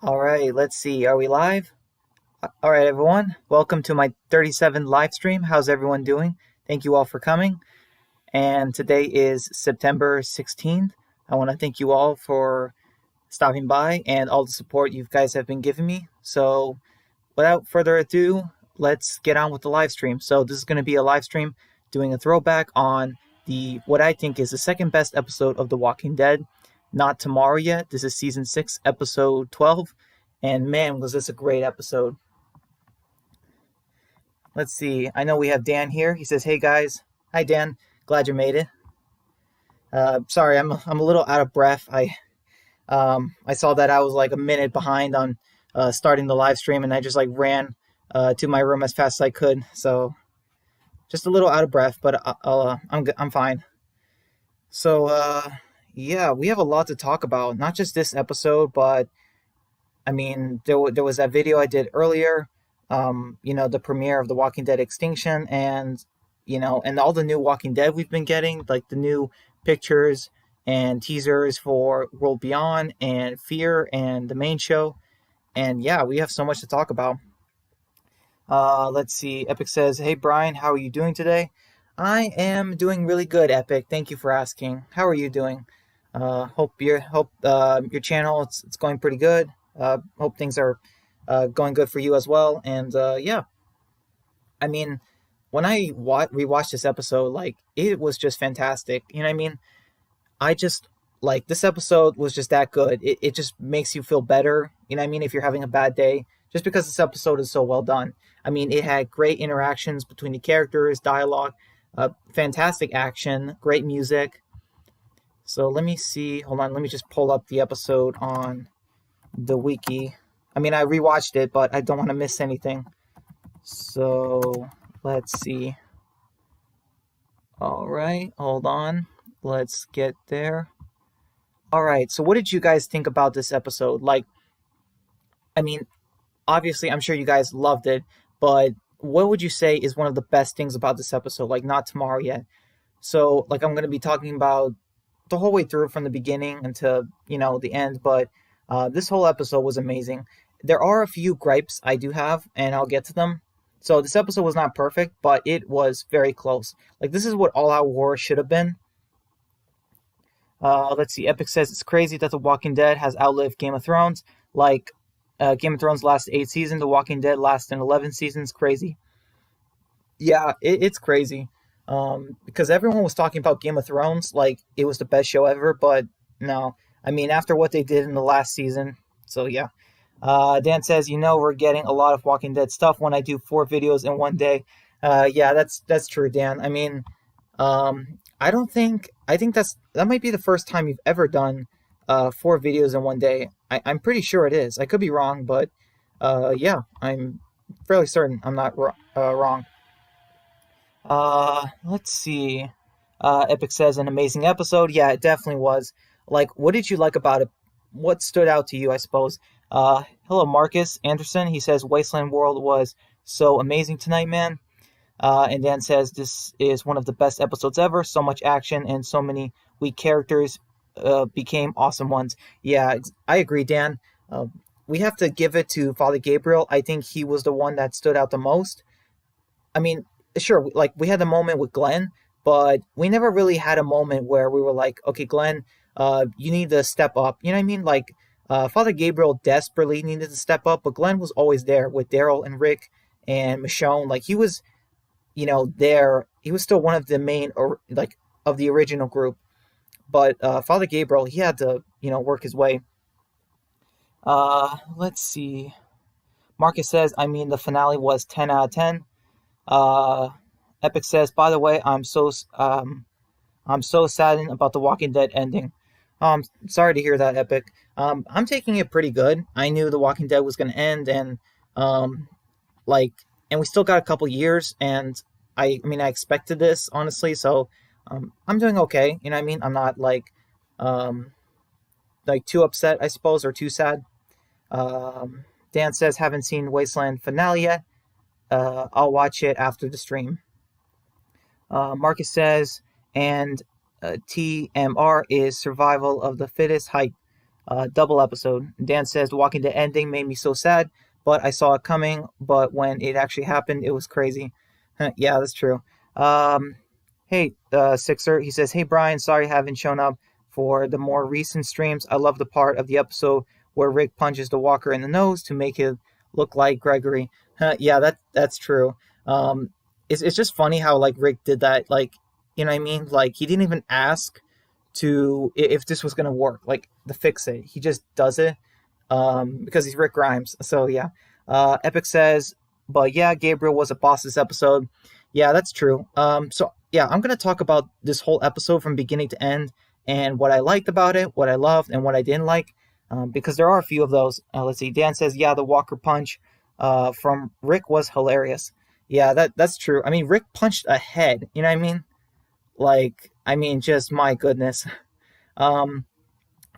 All right, let's see. Are we live? All right, everyone. Welcome to my 37 live stream. How's everyone doing? Thank you all for coming. And today is September 16th. I want to thank you all for stopping by and all the support you guys have been giving me. So, without further ado, let's get on with the live stream. So, this is going to be a live stream doing a throwback on the what I think is the second best episode of The Walking Dead. Not tomorrow yet. This is season 6, episode 12. And man, was this a great episode. Let's see. I know we have Dan here. He says, "Hey guys." Hi Dan. Glad you made it. Sorry, I'm a little out of breath. I saw that I was like a minute behind on starting the live stream, and I just like ran to my room as fast as I could. So just a little out of breath, but I'm fine. So yeah, we have a lot to talk about. Not just this episode, but I mean, there was that video I did earlier. The premiere of The Walking Dead Extinction, and and all the new Walking Dead we've been getting, like the new pictures and teasers for World Beyond and Fear and the main show. And yeah, we have so much to talk about. Let's see. Epic says, "Hey Brian, how are you doing today?" I am doing really good, Epic. Thank you for asking. How are you doing? Hope your channel it's going pretty good. Hope things are going good for you as well. And yeah, I mean, when I rewatched this episode, like it was just fantastic. You know what I mean? I just like this episode was just that good. It just makes you feel better. You know what I mean? If you're having a bad day, just because this episode is so well done. I mean, it had great interactions between the characters, dialogue, fantastic action, great music. So let me see. Hold on. Let me just pull up the episode on the wiki. I mean, I rewatched it, but I don't want to miss anything. So let's see. All right, hold on. Let's get there. All right, so what did you guys think about this episode? Like, I mean, obviously, I'm sure you guys loved it, but what would you say is one of the best things about this episode? Like, not tomorrow yet. So, like, I'm going to be talking about the whole way through from the beginning until, the end, but this whole episode was amazing. There are a few gripes I do have, and I'll get to them. So this episode was not perfect, but it was very close. Like, this is what All Out War should have been. Let's see. Epic says, "It's crazy that The Walking Dead has outlived Game of Thrones. Like, Game of Thrones lasted 8 seasons. The Walking Dead lasted 11 seasons. Crazy." Yeah, it's crazy. Because everyone was talking about Game of Thrones like it was the best show ever, but no. I mean, after what they did in the last season. So yeah. Dan says, "We're getting a lot of Walking Dead stuff when I do 4 videos in one day." Yeah, that's true, Dan. I mean, I think that might be the first time you've ever done 4 videos in one day. I'm pretty sure it is. I could be wrong, but yeah, I'm fairly certain I'm not wrong. Let's see. Epic says, "An amazing episode." Yeah, it definitely was. Like, what did you like about it? What stood out to you, I suppose? Hello, Marcus Anderson. He says, "Wasteland World was so amazing tonight, man." And Dan says, "This is one of the best episodes ever. So much action and so many weak characters became awesome ones." Yeah, I agree, Dan. We have to give it to Father Gabriel. I think he was the one that stood out the most. I mean, sure, like we had the moment with Glenn, but we never really had a moment where we were like, "Okay, Glenn, you need to step up." You know what I mean? Like, Father Gabriel desperately needed to step up, but Glenn was always there with Daryl and Rick and Michonne. Like, he was, there. He was still one of the main, or like, of the original group. But Father Gabriel, he had to, work his way. Let's see. Marcus says, "I mean, the finale was 10 out of 10. Epic says, "By the way, I'm so saddened about the Walking Dead ending." Sorry to hear that, Epic. I'm taking it pretty good. I knew the Walking Dead was going to end, and and we still got a couple years, and I mean, I expected this, honestly, so I'm doing okay. You know what I mean? I'm not too upset, I suppose, or too sad. Dan says, "Haven't seen Wasteland finale yet. I'll watch it after the stream." Marcus says, "And TMR is survival of the fittest hype." double episode. Dan says The Walking Dead ending made me so sad, but I saw it coming. But when it actually happened, it was crazy. Yeah, that's true. Um, hey, Sixer, he says, "Hey Brian, sorry I haven't shown up for the more recent streams. I love the part of the episode where Rick punches the walker in the nose to make it look like Gregory." Yeah, that's true. It's just funny how like Rick did that. Like, you know what I mean? Like he didn't even ask to if this was gonna work, like to fix it. He just does it because he's Rick Grimes. So yeah, Epic says, but yeah, Gabriel was a boss this episode. Yeah, that's true. So yeah, I'm gonna talk about this whole episode from beginning to end and what I liked about it, what I loved, and what I didn't like. Because there are a few of those. Let's see. Dan says, yeah, the Walker punch from Rick was hilarious. Yeah, that's true. I mean, Rick punched a head. You know what I mean? Like, I mean, just my goodness. Um,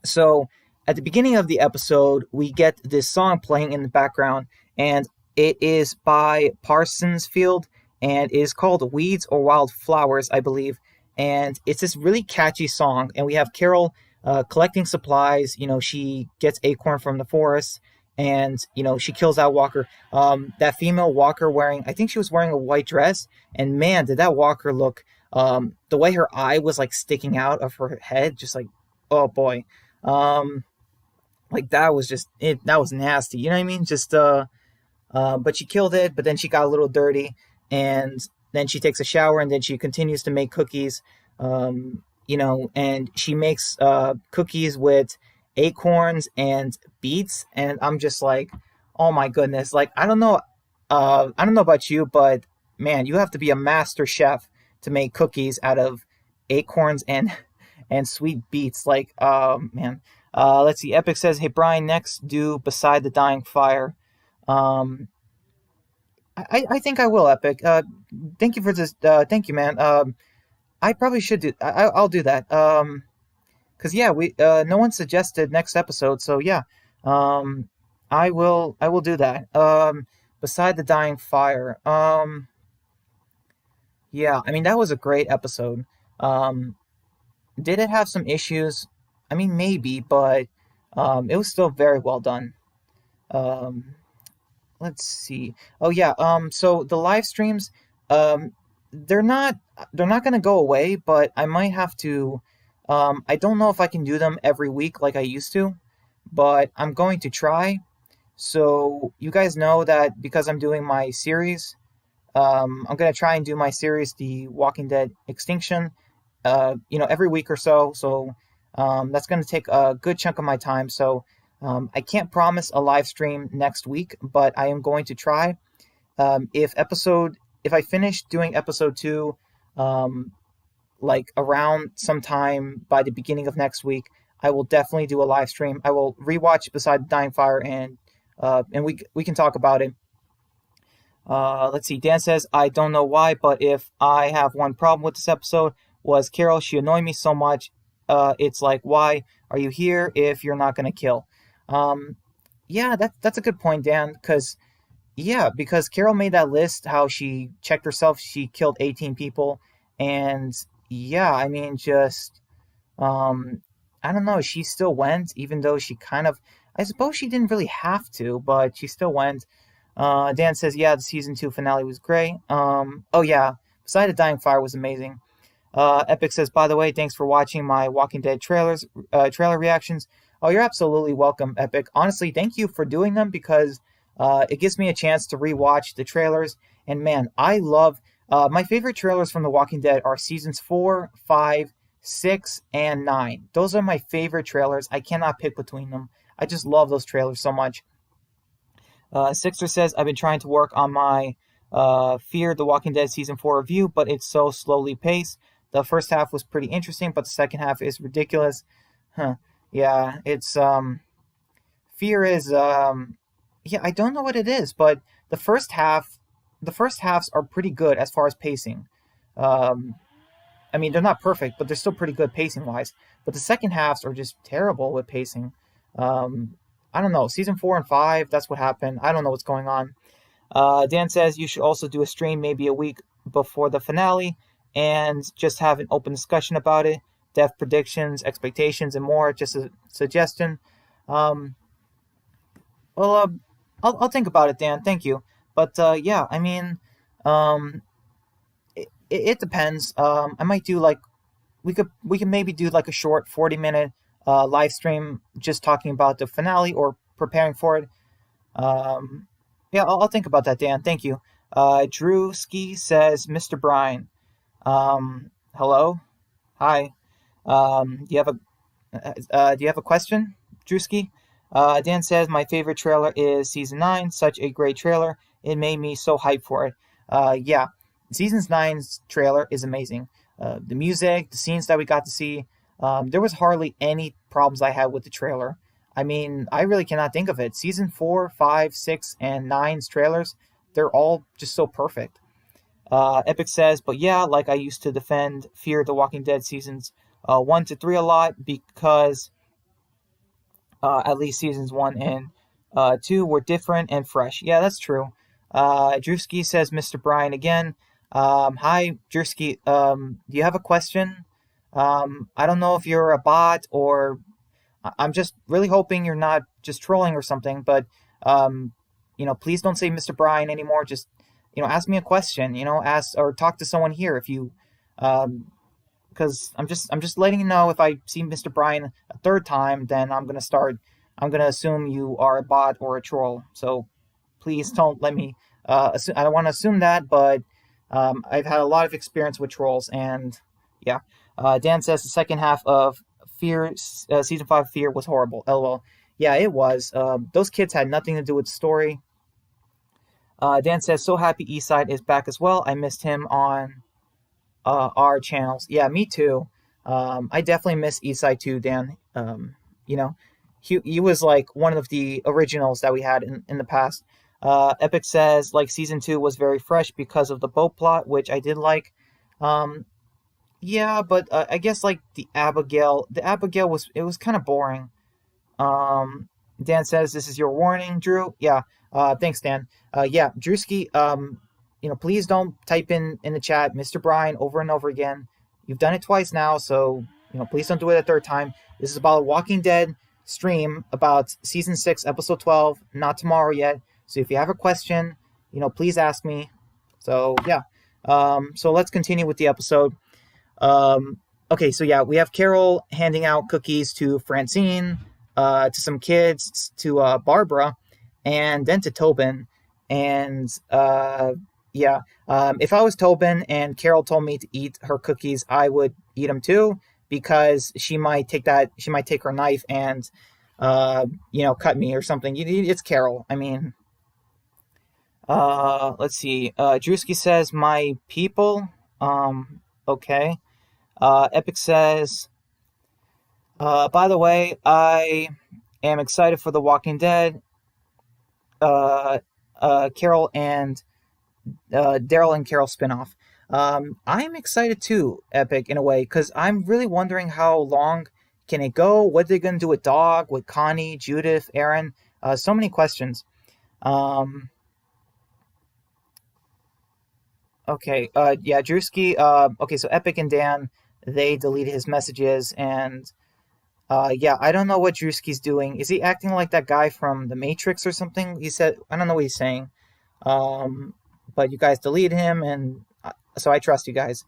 so at the beginning of the episode, we get this song playing in the background, and it is by Parsonsfield, and it is called Weeds or Wildflowers, I believe. And it's this really catchy song, and we have Carol collecting supplies. You know, she gets acorn from the forest, and you know she kills that walker. That female walker wearing, I think she was wearing a white dress, and man, did that walker look. The way her eye was like sticking out of her head, just like, oh boy, um, like that was just it. That was nasty. You know what I mean? Just but she killed it. But then she got a little dirty, and then she takes a shower, and then she continues to make cookies. You know, and she makes cookies with acorns and beets, and I'm just like, oh my goodness! Like I don't know about you, but man, you have to be a master chef to make cookies out of acorns and sweet beets. Like, man. Let's see. Epic says, "Hey Brian, next do Beside the Dying Fire." Um, I think I will, Epic. Thank you for this. Thank you, man. I probably should do. I'll do that. Cause yeah, we no one suggested next episode, so yeah. I will do that. Beside the Dying Fire. Yeah, I mean that was a great episode. Um, did it have some issues? I mean maybe, but it was still very well done. Um, let's see. Oh yeah. So the live streams, um, they're not they're not gonna go away, but I might have to. I don't know if I can do them every week like I used to, but I'm going to try. So you guys know that because I'm doing my series, I'm gonna try and do my series, The Walking Dead Extinction, you know, every week or so. So that's gonna take a good chunk of my time. So I can't promise a live stream next week, but I am going to try. If I finish doing episode two, um, like around sometime by the beginning of next week, I will definitely do a live stream. I will rewatch Beside the Dying Fire, and we can talk about it. Let's see. Dan says, I don't know why, but if I have one problem with this episode was Carol. She annoyed me so much. It's like, why are you here if you're not gonna kill? Um, yeah, that's a good point, Dan. Because Carol made that list, how she checked herself, she killed 18 people, and yeah, I mean, just um, I don't know. She still went, even though she kind of. I suppose she didn't really have to, but she still went. Dan says, "Yeah, the season two finale was great." Oh yeah, Beside the Dying Fire was amazing. Epic says, "By the way, thanks for watching my Walking Dead trailer reactions." Oh, you're absolutely welcome, Epic. Honestly, thank you for doing them because it gives me a chance to rewatch the trailers. And man, I love my favorite trailers from The Walking Dead are seasons 4, 5, 6, and 9. Those are my favorite trailers. I cannot pick between them. I just love those trailers so much. Sixer says, I've been trying to work on my Fear the Walking Dead Season 4 review, but it's so slowly paced. The first half was pretty interesting, but the second half is ridiculous. Huh. Yeah, it's, Fear is, yeah, I don't know what it is, but the first half, the first halves are pretty good as far as pacing. Um, I mean, they're not perfect, but they're still pretty good pacing wise. But the second halves are just terrible with pacing. Um, I don't know. Season 4 and 5, that's what happened. I don't know what's going on. Dan says you should also do a stream maybe a week before the finale and just have an open discussion about it, death predictions, expectations, and more. Just a suggestion. Um, well, I'll think about it, Dan. Thank you. But yeah, I mean, um, it depends. I might do like we can maybe do like a short 40-minute live stream just talking about the finale or preparing for it. Um, yeah, I'll think about that, Dan. Thank you. Drew Ski says, Mr. Bryan. Hello, hi. Do you have a question, Drewski? Dan says my favorite trailer is season nine. Such a great trailer. It made me so hyped for it. Yeah, season nine's trailer is amazing. The music, the scenes that we got to see. There was hardly any problems I had with the trailer. I mean, I really cannot think of it. Season four, five, six, and nine's trailers, they're all just so perfect. Epic says, but yeah, like I used to defend Fear the Walking Dead seasons 1 to 3 a lot because at least seasons 1 and 2 were different and fresh. Yeah, that's true. Drewski says, Mr. Bryan again. Hi, Drewski. Do you have a question? I don't know if you're a bot or I'm just really hoping you're not just trolling or something, but please don't say Mr. Bryan anymore. Just ask me a question. Ask or talk to someone here if you, because I'm just letting you know if I see Mr. Bryan a third time, then I'm gonna start. I'm gonna assume you are a bot or a troll. So please don't let me. I don't want to assume that, but I've had a lot of experience with trolls, and yeah. Dan says the second half of Fear, season five, Fear was horrible. LOL. Yeah, it was. Those kids had nothing to do with the story. Dan says, so happy Eastside is back as well. I missed him on our channels. Yeah, me too. I definitely miss Eastside too, Dan. You know, he was like one of the originals that we had in the past. Epic says, like, season two was very fresh because of the boat plot, which I did like. Um, yeah, but I guess like the Abigail was kind of boring. Um, Dan says, "This is your warning, Drew." Yeah. Thanks, Dan. Yeah, Drewski. Please don't type in the chat, Mr. Bryan, over and over again. You've done it twice now, so please don't do it a third time. This is about a Walking Dead stream about season 6, episode 12. Not tomorrow yet. So if you have a question, please ask me. So yeah. So let's continue with the episode. Okay, so yeah, we have Carol handing out cookies to Francine, to some kids, to Barbara, and then to Tobin. And yeah, if I was Tobin and Carol told me to eat her cookies, I would eat them too because she might take her knife and cut me or something. It's Carol. I mean, let's see. Drewski says my people. Okay. Epic says, by the way, I am excited for The Walking Dead. Carol and Daryl and Carol spinoff. I'm excited too, Epic, in a way, because I'm really wondering how long can it go? What are they going to do with Dog, with Connie, Judith, Aaron? So many questions. Um, okay, yeah, Drewski. Okay, so Epic and Dan, they deleted his messages, and yeah, I don't know what Drewski's doing. Is he acting like that guy from The Matrix or something? He said, I don't know what he's saying. Um, but you guys deleted him, and so I trust you guys.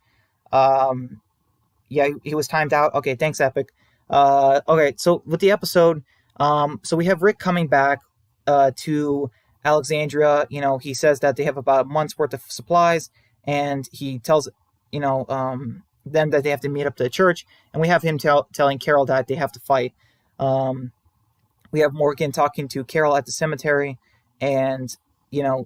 Um, yeah, he was timed out. Okay, thanks, Epic. Okay, so with the episode, so we have Rick coming back to Alexandria. He says that they have about a month's worth of supplies, and he tells, them that they have to meet up to the church, and we have him telling Carol that they have to fight. Um, we have Morgan talking to Carol at the cemetery, and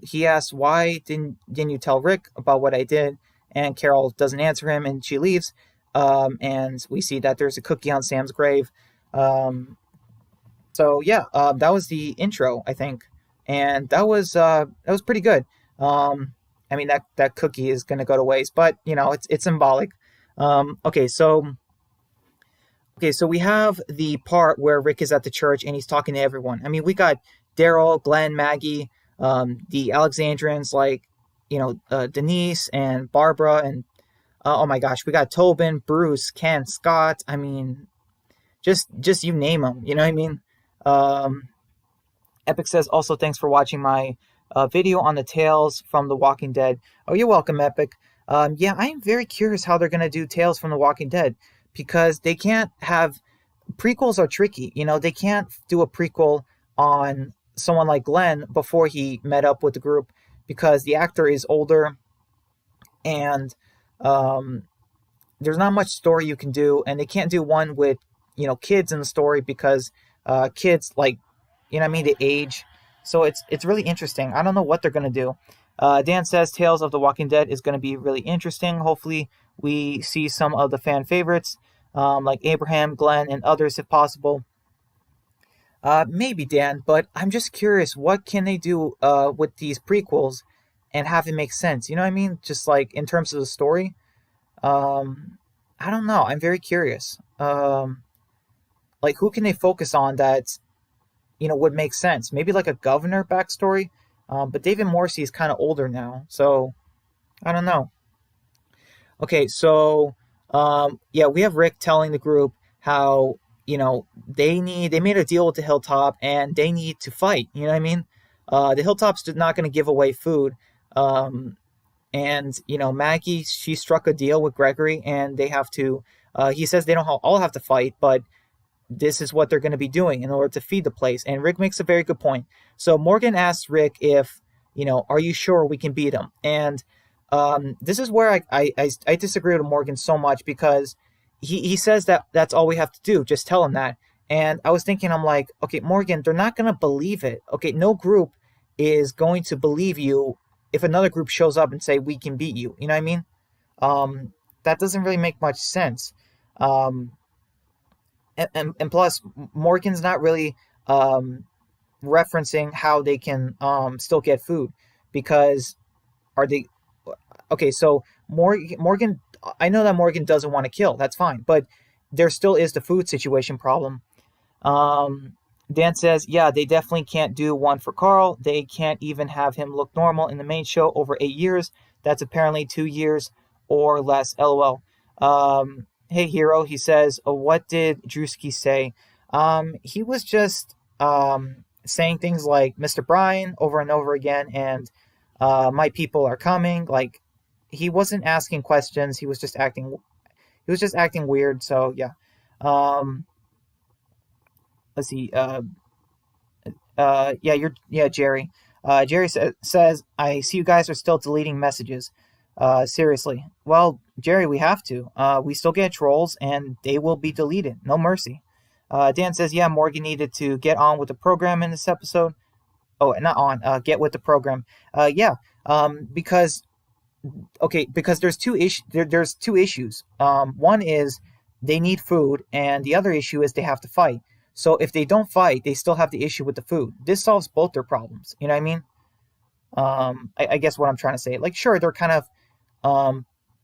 he asks, why didn't you tell Rick about what I did? And Carol doesn't answer him, and she leaves. And we see that there's a cookie on Sam's grave. So yeah, that was the intro, I think, and that was pretty good. I mean, that cookie is gonna go to waste, but it's symbolic. Okay, so we have the part where Rick is at the church and he's talking to everyone. I mean, we got Daryl, Glenn, Maggie, the Alexandrians, like Denise and Barbara, and oh my gosh, we got Tobin, Bruce, Ken, Scott. I mean, just you name them. You know what I mean? Um, Epic says, also thanks for watching my video on the Tales from The Walking Dead. Oh, you're welcome, Epic. Yeah, I am very curious how they're going to do Tales from The Walking Dead because they can't have prequels are tricky. You know, they can't do a prequel on someone like Glenn before he met up with the group because the actor is older and um, there's not much story you can do, and they can't do one with kids in the story because kids like I mean they age, so it's really interesting. I don't know what they're gonna do. Dan says Tales of the Walking Dead is gonna be really interesting. Hopefully, we see some of the fan favorites like Abraham, Glenn, and others if possible. Maybe Dan, but I'm just curious, what can they do with these prequels and have it make sense? You know what I mean? Just like in terms of the story. Um, I don't know. I'm very curious. Like who can they focus on that would make sense? Maybe like a governor backstory. But David Morrissey is kind of older now, so I don't know. Okay, so yeah, we have Rick telling the group how they made a deal with the Hilltop and they need to fight. You know what I mean? The Hilltop's not going to give away food. Um, and Maggie, she struck a deal with Gregory and they have to he says they don't all have to fight, but this is what they're going to be doing in order to feed the place. And Rick makes a very good point. So Morgan asks Rick if are you sure we can beat him? And this is where I disagree with Morgan so much because he says that that's all we have to do, just tell him that. And I was thinking, I'm like, okay, Morgan, they're not going to believe it. Okay, no group is going to believe you if another group shows up and say we can beat you. You know what I mean? That doesn't really make much sense. Um, and plus, Morgan's not really referencing how they can still get food because are they okay? So Morgan, I know that Morgan doesn't want to kill. That's fine, but there still is the food situation problem. Um, Dan says, yeah, they definitely can't do one for Carl. They can't even have him look normal in the main show over 8 years. That's apparently 2 years or less. LOL. Hey, Hero, he says, what did Drewski say? He was just saying things like Mr. Bryan over and over again and my people are coming. Like, he wasn't asking questions. He was just acting weird. So, yeah. Um, let's see. Yeah, Jerry. Jerry says, I see you guys are still deleting messages. Seriously. Well, Jerry, we have to. We still get trolls, and they will be deleted. No mercy. Dan says, yeah, Morgan needed to get on with the program in this episode. Oh, not on. Get with the program. Yeah. Because because there's two issues. One is they need food, and the other issue is they have to fight. So if they don't fight, they still have the issue with the food. This solves both their problems. You know what I mean? I guess what I'm trying to say. Like, sure, they're kind of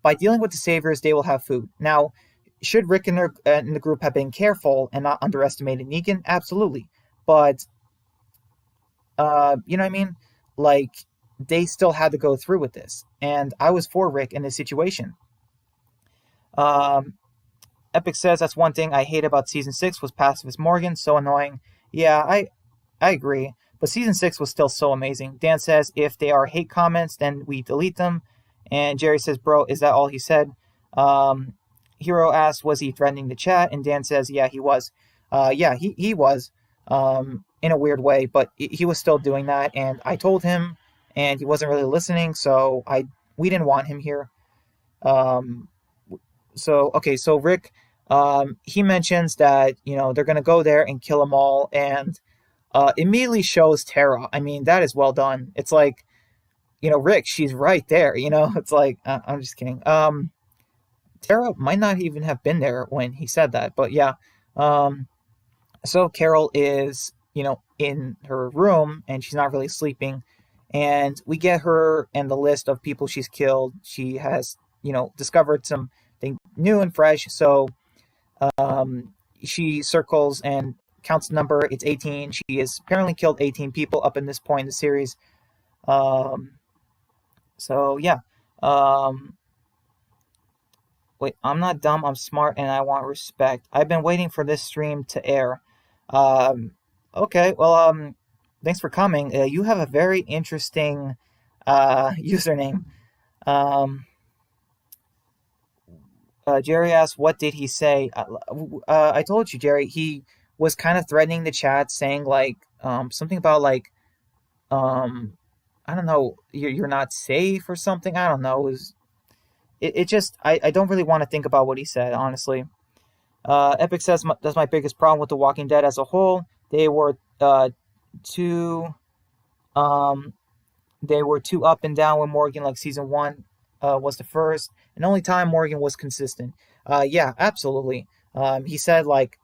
by dealing with the saviors, they will have food. Now, should Rick and the group have been careful and not underestimated Negan? Absolutely, but you know what I mean? Like, they still had to go through with this, and I was for Rick in this situation. Um, Epic says that's one thing I hate about season 6 was Pacifist Morgan, so annoying. Yeah, I agree, but season 6 was still so amazing. Dan says if they are hate comments, then we delete them. And Jerry says, bro, is that all he said? Um, Hero asks, was he threatening the chat? And Dan says, yeah, he was. Yeah, he was in a weird way, but he was still doing that. And I told him, and he wasn't really listening, so we didn't want him here. Um, so okay, so Rick, he mentions that they're gonna go there and kill them all, and immediately shows Tara. I mean, that is well done. It's like, Rick, she's right there. It's like I'm just kidding. Tara might not even have been there when he said that, but yeah. So Carol is in her room and she's not really sleeping, and we get her and the list of people she's killed. She has discovered something new and fresh, so she circles and counts the number. It's 18. She has apparently killed 18 people up in this point in the series. Um, so yeah. Um, Wait, I'm not dumb. I'm smart and I want respect. I've been waiting for this stream to air. Um, Okay, well, thanks for coming. You have a very interesting username. Um, Jerry asked, "What did he say?" I told you, Jerry. He was kind of threatening the chat, saying like something about like um, I don't know, you're not safe or something. I don't know. It just I don't really want to think about what he said, honestly. Epic says that's my biggest problem with The Walking Dead as a whole. Too um they were too up and down with Morgan. Like season one was the first and only time Morgan was consistent. Yeah, absolutely. He said like,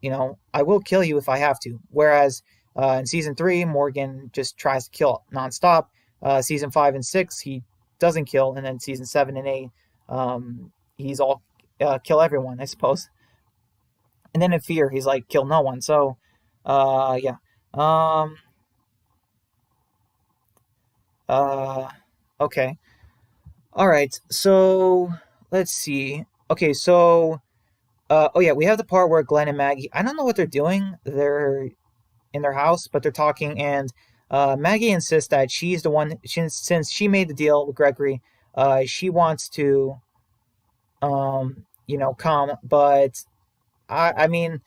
I will kill you if I have to. Whereas in season three, Morgan just tries to kill nonstop. Season five and six, he doesn't kill, and then season seven and eight, he's all kill everyone, I suppose. And then in Fear, he's like kill no one. So, yeah. Um, uh, okay. All right. So let's see. Okay. So, oh yeah, we have the part where Glenn and Maggie. I don't know what they're doing. They're in their house, but they're talking, and Maggie insists that she's the one. Since she made the deal with Gregory, she wants to, come. But I mean,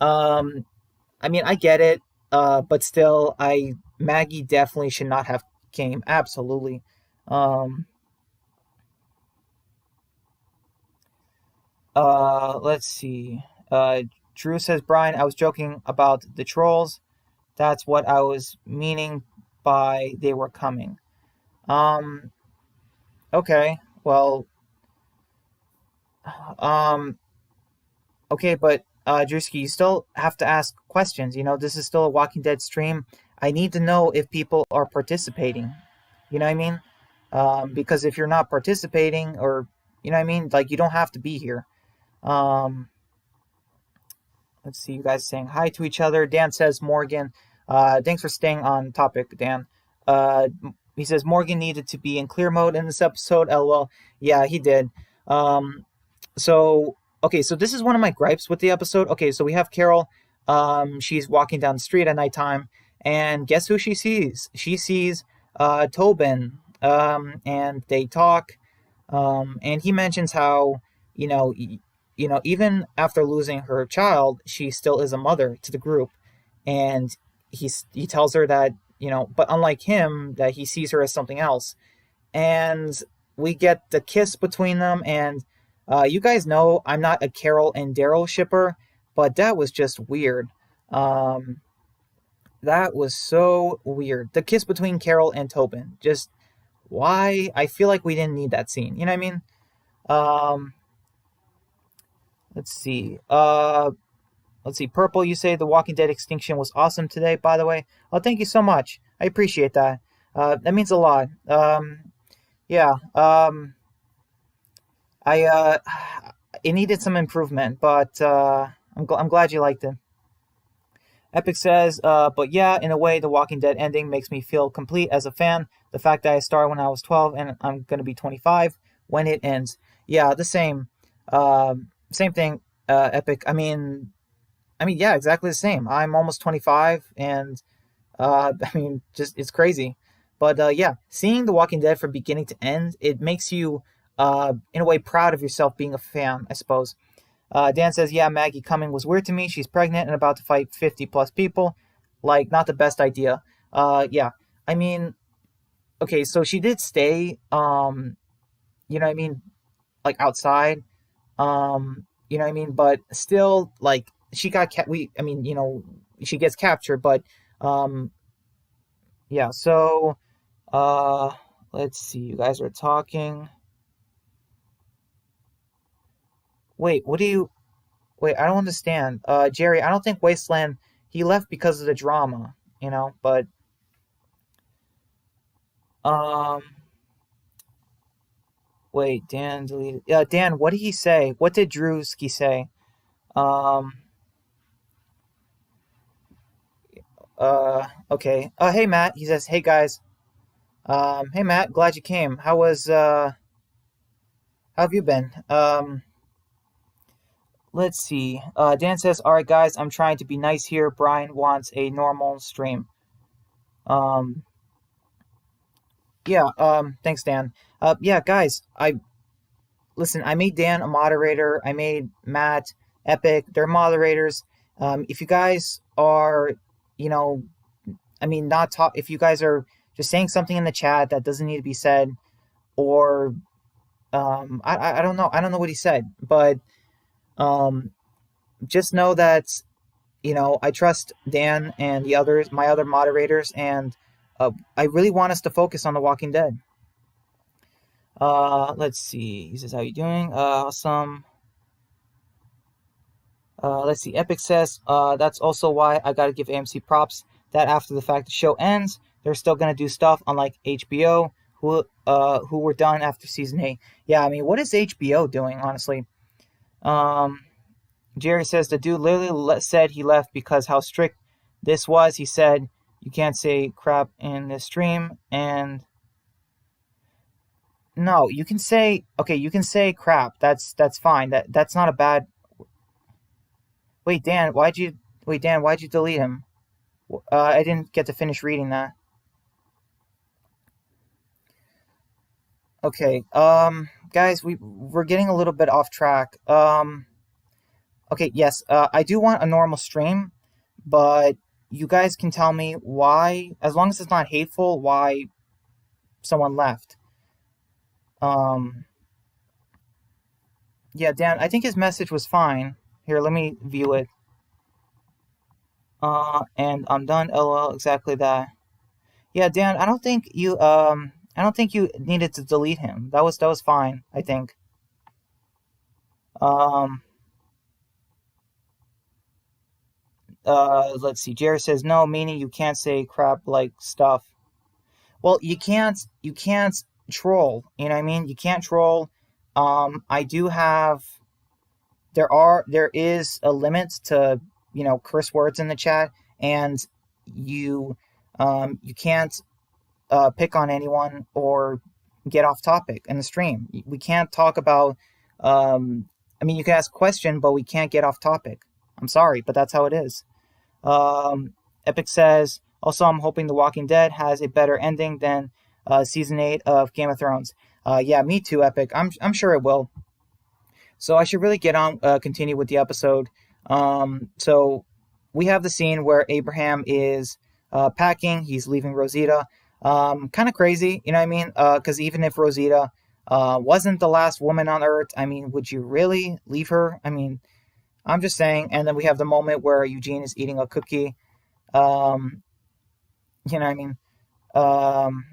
um, I get it. But still, Maggie definitely should not have came. Absolutely. Um, let's see. Drew says, Brian, I was joking about the trolls. That's what I was meaning by they were coming. Um, okay. Well, um, okay, but Drewski, you still have to ask questions. This is still a Walking Dead stream. I need to know if people are participating. You know what I mean? Because if you're not participating, or you know what I mean, like you don't have to be here. Um, let's see, you guys saying hi to each other. Dan says Morgan. Thanks for staying on topic, Dan. He says Morgan needed to be in clear mode in this episode. LOL. Yeah, he did. Um, so okay, so this is one of my gripes with the episode. Okay, so we have Carol. She's walking down the street at nighttime, and guess who she sees? She sees Tobin. And they talk. And he mentions how you know even after losing her child, she still is a mother to the group, and he tells her that but unlike him, that he sees her as something else, and we get the kiss between them, and you guys know I'm not a Carol and Daryl shipper, but that was just weird. Um, that was so weird. The kiss between Carol and Tobin, just why? I feel like we didn't need that scene. You know what I mean? Um, let's see. Let's see. Purple, you say the Walking Dead extinction was awesome today. By the way, oh, thank you so much. I appreciate that. That means a lot. Yeah. I it needed some improvement, but I'm glad you liked it. Epic says, but yeah, in a way, the Walking Dead ending makes me feel complete as a fan. The fact that I started when I was 12 and I'm gonna be 25 when it ends. Yeah, the same. Same thing. Epic. Yeah, exactly the same. I'm almost 25, and just it's crazy. But yeah, seeing The Walking Dead from beginning to end, it makes you, in a way, proud of yourself being a fan, I suppose. Dan says, yeah, Maggie coming was weird to me. She's pregnant and about to fight 50 plus people. Like, not the best idea. Yeah. I mean, okay, so she did stay, you know what I mean? Like, outside. You know what I mean? But still, like, she got, she gets captured, but, um, yeah, so, uh, let's see. You guys are talking. Wait, what do you, Wait, I don't understand. Jerry, I don't think Wasteland, he left because of the drama, but um wait, Dan deleted. Yeah, Dan, what did he say? What did Drewski say? Um okay. Hey Matt, he says, "Hey guys. Hey Matt, glad you came. How have you been?" Let's see. Dan says, "All right, guys, I'm trying to be nice here. Brian wants a normal stream." Um, yeah. Thanks, Dan. Yeah, guys. I listen. I made Dan a moderator. I made Matt, Epic. They're moderators. If you guys are, you know, I mean, not talk. If you guys are just saying something in the chat that doesn't need to be said, or I don't know. I don't know what he said, but um, just know that I trust Dan and the others, my other moderators, and I really want us to focus on The Walking Dead. Let's see. He says, "How you doing? Awesome." Let's see. Epic says, "That's also why I gotta give AMC props. That after the fact the show ends, they're still gonna do stuff, unlike HBO, who were done after season 8. Yeah, I mean, what is HBO doing, honestly?" Um, Jerry says the dude literally said he left because how strict this was. He said you can't say crap in this stream, and no, you can say okay. You can say crap. That's fine. That's not a bad. Wait, Dan, why'd you wait, Dan? Why'd you delete him? I didn't get to finish reading that. Okay, guys, we're getting a little bit off track. Okay, yes, I do want a normal stream, but you guys can tell me why, as long as it's not hateful, why someone left. Um, yeah, Dan, I think his message was fine. Here, let me view it. And I'm done. LOL, exactly that. Yeah, Dan, I don't think you needed to delete him. That was fine, I think. Um, let's see. Jerry says no, meaning you can't say crap like stuff. Well, you can't troll. You know what I mean? You can't troll. I do have there is a limit to curse words in the chat, and you you can't pick on anyone or get off topic in the stream. We can't talk about. I mean, you can ask a question, but we can't get off topic. I'm sorry, but that's how it is. Um, Epic says, also, I'm hoping The Walking Dead has a better ending than season 8 of Game of Thrones. Yeah, me too, Epic. I'm sure it will. So I should really get on, continue with the episode. So we have the scene where Abraham is packing. He's leaving Rosita. Kind of crazy, you know what I mean? Because even if Rosita wasn't the last woman on Earth, I mean, would you really leave her? I mean, I'm just saying. And then we have the moment where Eugene is eating a cookie. Um, you know what I mean? Um,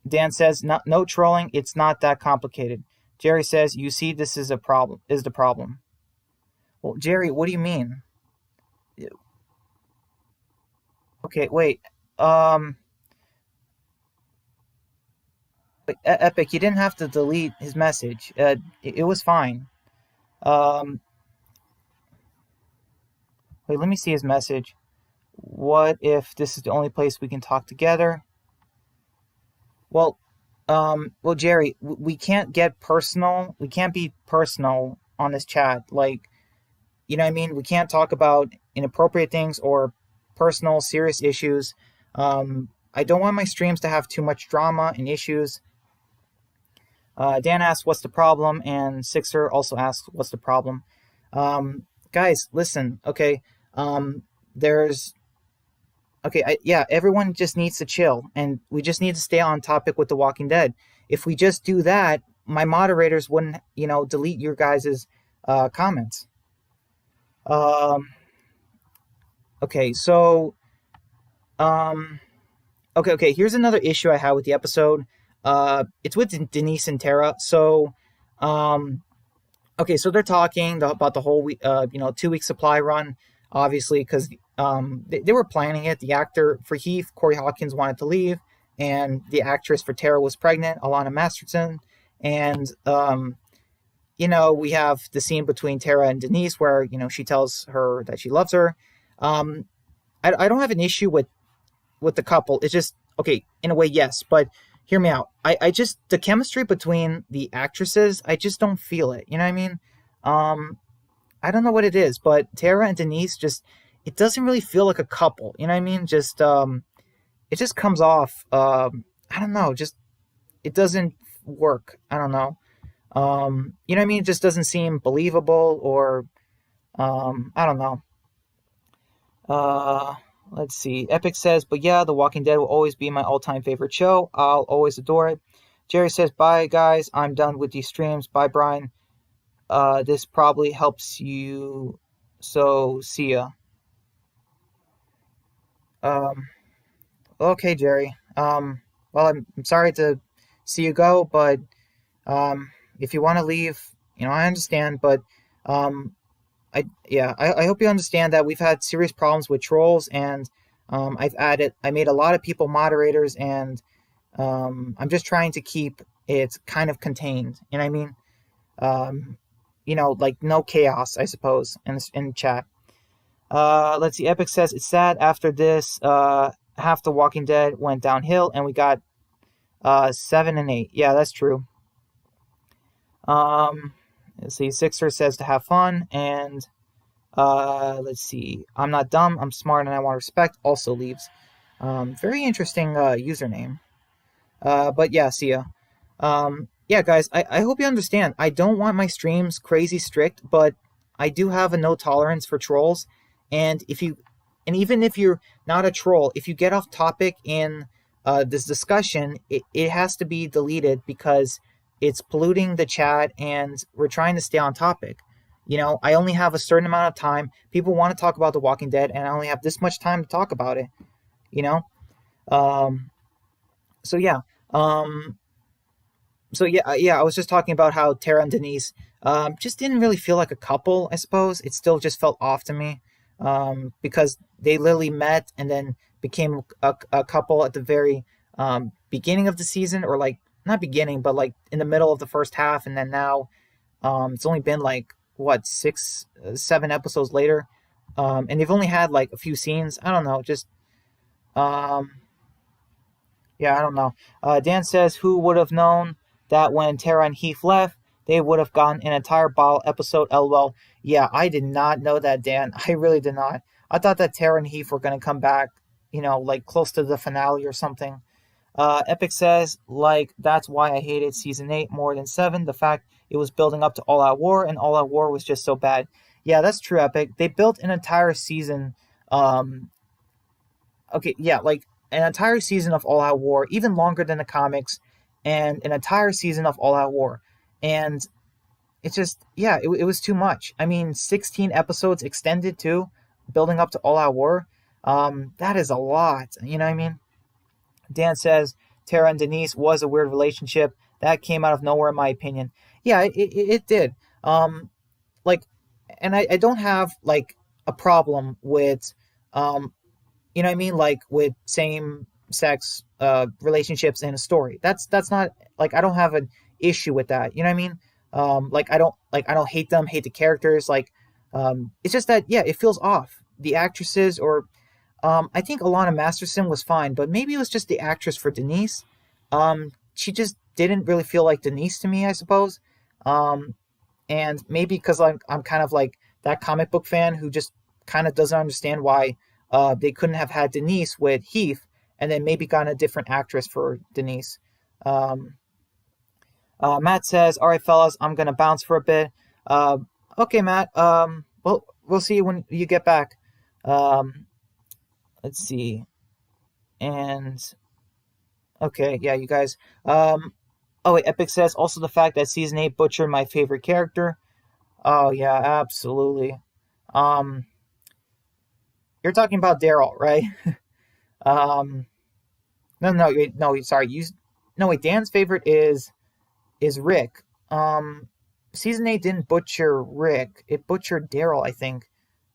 Dan says, no trolling. It's not that complicated. Jerry says, you see, this is a problem. Is the problem? Well, Jerry, what do you mean? Okay, wait. Um, Epic, you didn't have to delete his message. It was fine. Um, wait, let me see his message. What if this is the only place we can talk together? Well, well, Jerry, we can't get personal. We can't be personal on this chat. Like, you know what I mean? We can't talk about inappropriate things or personal, serious issues. I don't want my streams to have too much drama and issues. Dan asks, what's the problem? And Sixer also asks, what's the problem? Guys, listen, okay? There's Okay, yeah, everyone just needs to chill, and we just need to stay on topic with The Walking Dead. If we just do that, my moderators wouldn't, delete your guys' comments. Um, okay, so, um, okay. Here's another issue I have with the episode. It's with Denise and Tara. So, um, okay, so they're talking about the whole week, 2 week supply run, obviously, because they were planning it. The actor for Heath, Corey Hawkins, wanted to leave, and the actress for Tara was pregnant, Alana Masterson. And, we have the scene between Tara and Denise where, she tells her that she loves her. Um, I don't have an issue with the couple. It's just, okay, in a way, yes, but hear me out. I just, the chemistry between the actresses, I just don't feel it. You know what I mean? Um, I don't know what it is, but Tara and Denise just it doesn't really feel like a couple. You know what I mean? Just it just comes off. I don't know. Just it doesn't work. I don't know. You know what I mean? It just doesn't seem believable or I don't know. Uh, let's see. Epic says, but yeah, The Walking Dead will always be my all-time favorite show. I'll always adore it. Jerry says, bye guys. I'm done with these streams. Bye, Brian. This probably helps you. So see ya. Um, okay, Jerry. Well, I'm sorry to see you go, but if you want to leave, I understand. But um, I hope you understand that we've had serious problems with trolls, and I made a lot of people moderators, and I'm just trying to keep it kind of contained. You know what I mean? Um, like no chaos, I suppose, in chat. Let's see. Epic says it's sad after this. Half the Walking Dead went downhill, and we got 7 and 8. Yeah, that's true. Um, let's see. Sixer says to have fun, and let's see. I'm not dumb. I'm smart, and I want respect. Also leaves. Very interesting username. But yeah, see ya. Yeah, guys, I hope you understand. I don't want my streams crazy strict, but I do have a no tolerance for trolls. And even if you're not a troll, if you get off topic in this discussion, it has to be deleted because it's polluting the chat and we're trying to stay on topic. I only have a certain amount of time. People want to talk about The Walking Dead, and I only have this much time to talk about it. You know? So yeah. Um, yeah, I was just talking about how Tara and Denise just didn't really feel like a couple. I suppose it still just felt off to me because they literally met and then became a couple at the very beginning of the season, or like not beginning, but like in the middle of the first half, and then now it's only been like what 7 episodes later, and they've only had like a few scenes. I don't know, just um, yeah, I don't know. Dan says, who would have known that when Tara and Heath left, they would have gotten an entire bottle episode? LOL. Yeah, I did not know that, Dan. I really did not. I thought that Tara and Heath were going to come back, like close to the finale or something. Epic says, like, that's why I hated season 8 more than 7. The fact it was building up to All Out War, and All Out War was just so bad. Yeah, that's true, Epic. They built an entire season. Okay, yeah, like an entire season of All Out War, even longer than the comics, and an entire season of All Out War. And it's just, yeah, it was too much. I mean, 16 episodes extended too, building up to All Out War. That is a lot. You know what I mean? Dan says Tara and Denise was a weird relationship that came out of nowhere, in my opinion. Yeah, it did. Like, and I don't have like a problem with, you know what I mean, like with same sex relationships in a story. That's not like I don't have an issue with that. You know what I mean? I don't hate them, hate the characters. Like, it's just that yeah, it feels off. The actresses or I think Alana Masterson was fine, but maybe it was just the actress for Denise. She just didn't really feel like Denise to me, I suppose. Um, and maybe because I'm kind of like that comic book fan who just kind of doesn't understand why they couldn't have had Denise with Heath, and then maybe gotten a different actress for Denise. Um, Matt says, "All right, fellas, I'm gonna bounce for a bit." Uh, okay, Matt. Well, we'll see you when you get back. Um, let's see. And okay, yeah, you guys. Oh wait, Epic says also the fact that season 8 butchered my favorite character. Oh yeah, absolutely. Um, you're talking about Daryl, right? Um, no, no, sorry. No, wait. Dan's favorite is Rick. Season 8 didn't butcher Rick. It butchered Daryl, I think.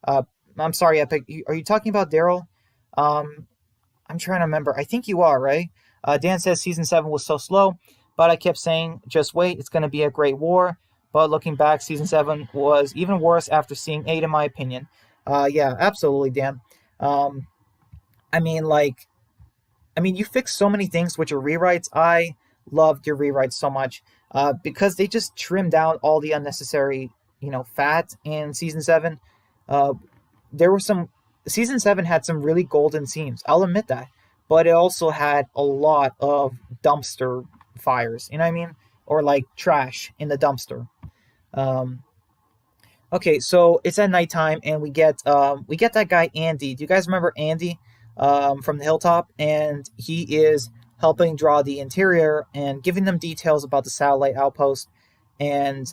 Uh, I'm sorry, Epic. Are you talking about Daryl? Um, I'm trying to remember. I think you are, right? Dan says season 7 was so slow, but I kept saying, just wait, it's going to be a great war. But looking back, season 7 was even worse after seeing 8, in my opinion. Yeah, absolutely, Dan. Um, I mean, like, you fixed so many things with your rewrites. I loved your rewrites so much because they just trimmed down all the unnecessary, fat in season 7. Uh, there were some Season 7 had some really golden scenes. I'll admit that, but it also had a lot of dumpster fires. You know what I mean? Or like trash in the dumpster. Um, okay, so it's at nighttime, and we get that guy Andy. Do you guys remember Andy from the hilltop? And he is helping draw the interior and giving them details about the satellite outpost. And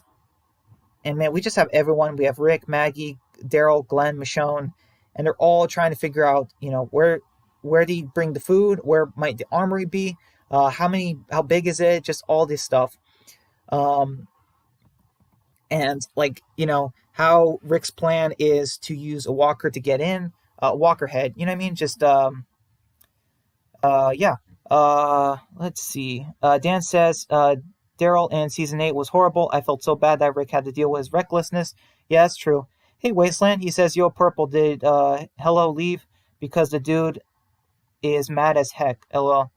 and man, we just have everyone. We have Rick, Maggie, Daryl, Glenn, Michonne, and they're all trying to figure out, where do you bring the food? Where might the armory be? How big is it? Just all this stuff. Um, and like, how Rick's plan is to use a walker to get in, walker head. You know what I mean? Just yeah. Let's see. Dan says, Daryl in season 8 was horrible. I felt so bad that Rick had to deal with his recklessness. Yeah, that's true. Hey, Wasteland, he says, Yo, Purple, did Hello leave? Because the dude is mad as heck. LOL.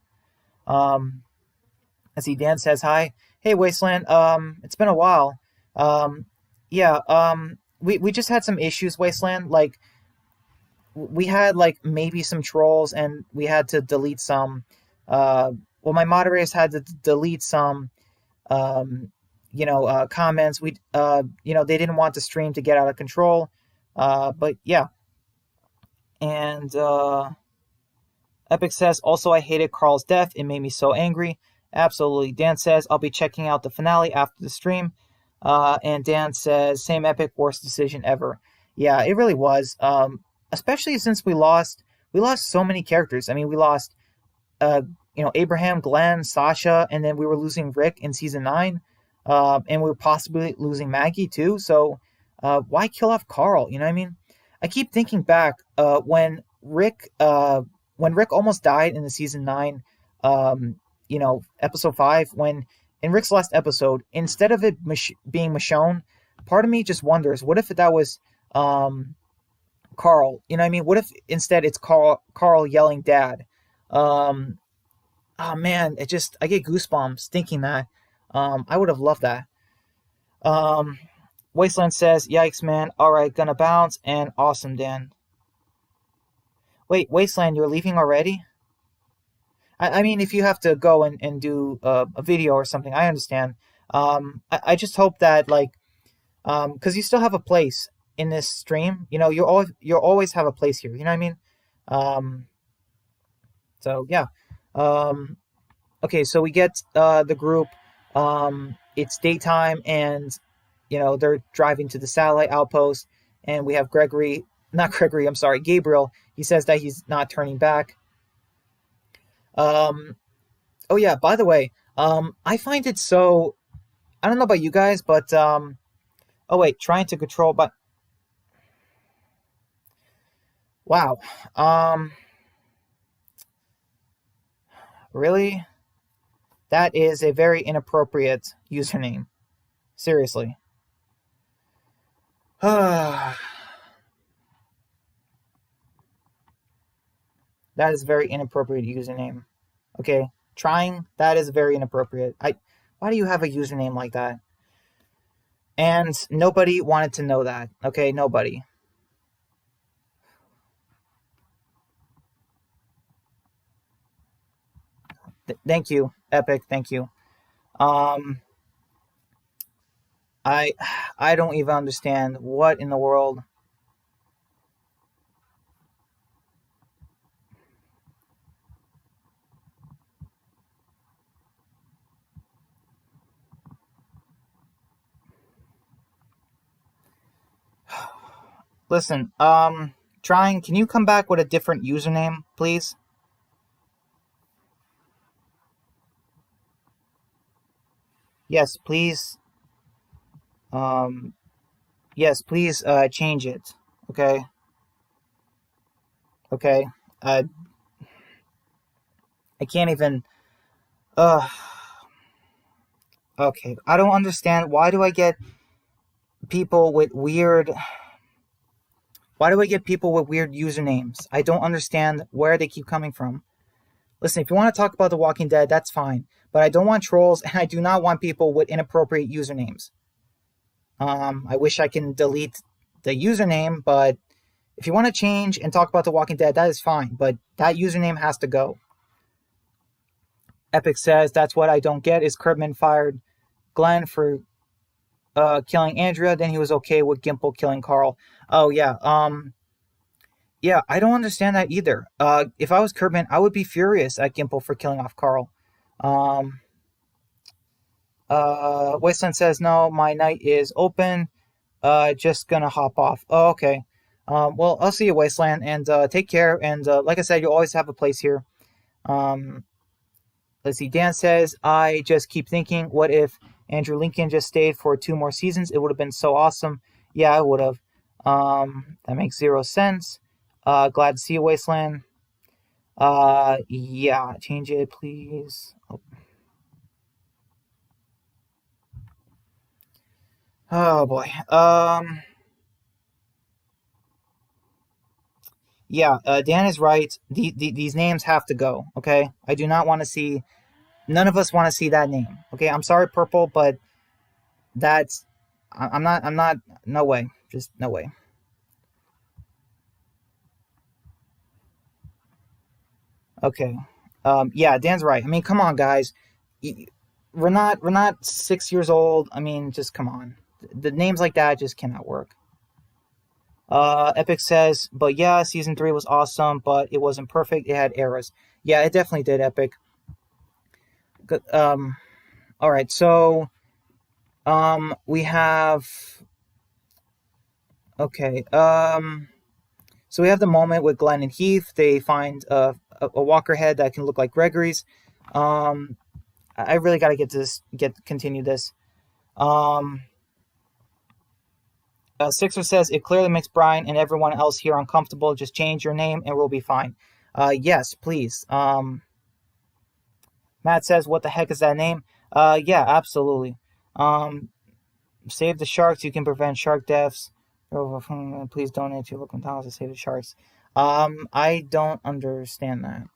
I see Dan says hi. Hey, Wasteland, it's been a while. Yeah, we just had some issues, Wasteland. Like, we had like maybe some trolls, and we had to delete some. Well, my moderators had to delete some comments. They didn't want the stream to get out of control. But yeah. And Epic says, also, I hated Carl's death. It made me so angry. Absolutely. Dan says, I'll be checking out the finale after the stream. And Dan says, same Epic, worst decision ever. Yeah, it really was. Especially since we lost so many characters. I mean, we lost Abraham, Glenn, Sasha, and then we were losing Rick in season 9, and we were possibly losing Maggie too. So why kill off Carl? You know what I mean? I keep thinking back when Rick almost died in the season 9, episode 5, when in Rick's last episode, instead of it being Michonne, part of me just wonders, what if that was Carl? You know what I mean? What if instead it's Carl yelling "Dad"? Oh man, I get goosebumps thinking that. I would have loved that. Wasteland says, "Yikes, man! All right, gonna bounce and awesome, Dan." Wait, Wasteland, you're leaving already? I mean, if you have to go and do a video or something, I understand. I just hope that because you still have a place in this stream. You'll always have a place here. You know what I mean? So yeah. Okay, so we get the group. It's daytime, and they're driving to the satellite outpost, and we have Gabriel. He says that he's not turning back. Oh yeah, by the way, I find it so. I don't know about you guys, but oh wait, trying to control, but wow, really? That is a very inappropriate username. Seriously. That is a very inappropriate username. Okay, that is very inappropriate. Why do you have a username like that? And nobody wanted to know that. Okay, nobody. Thank you, Epic. Thank you. I don't even understand what in the world. Listen, can you come back with a different username, please? Yes, please. Yes, please, change it. Okay. Okay. I can't even. Okay. I don't understand. Why do I get people with weird usernames? I don't understand where they keep coming from. Listen, if you want to talk about The Walking Dead, that's fine. But I don't want trolls, and I do not want people with inappropriate usernames. I wish I can delete the username, but if you want to change and talk about The Walking Dead, that is fine, but that username has to go. Epic says, that's what I don't get is Kurtman fired Glenn for killing Andrea, then he was okay with Gimple killing Carl. Oh, yeah. Yeah, I don't understand that either. If I was Kurtman, I would be furious at Gimple for killing off Carl. Um, Wasteland says, no, my night is open. Just gonna hop off. Oh, okay. Well, I'll see you, Wasteland, and take care. And like I said, you'll always have a place here. Um, let's see. Dan says, I just keep thinking, what if Andrew Lincoln just stayed for 2 more seasons? It would have been so awesome. Yeah, I would have. That makes 0 sense. Glad to see you, Wasteland. Yeah, change it, please. Oh boy. Yeah, Dan is right. These names have to go. Okay, I do not want to see. None of us want to see that name. Okay, I'm sorry, Purple, but that's. I'm not. I'm not. No way. Just no way. Okay. Yeah, Dan's right. I mean, come on, guys. We're not 6 years old. I mean, just come on. The names like that just cannot work. Epic says, but yeah, season 3 was awesome, but it wasn't perfect. It had errors. Yeah, it definitely did, Epic. Um, all right, so we have okay. So we have the moment with Glenn and Heath. They find a walker head that can look like Gregory's. Um, I really got to continue this. Um, Sixer says it clearly makes Brian and everyone else here uncomfortable. Just change your name and we'll be fine. Yes, please. Matt says, what the heck is that name? Yeah, absolutely. Um, save the sharks. You can prevent shark deaths. Please donate to local towns to save the sharks. I don't understand that.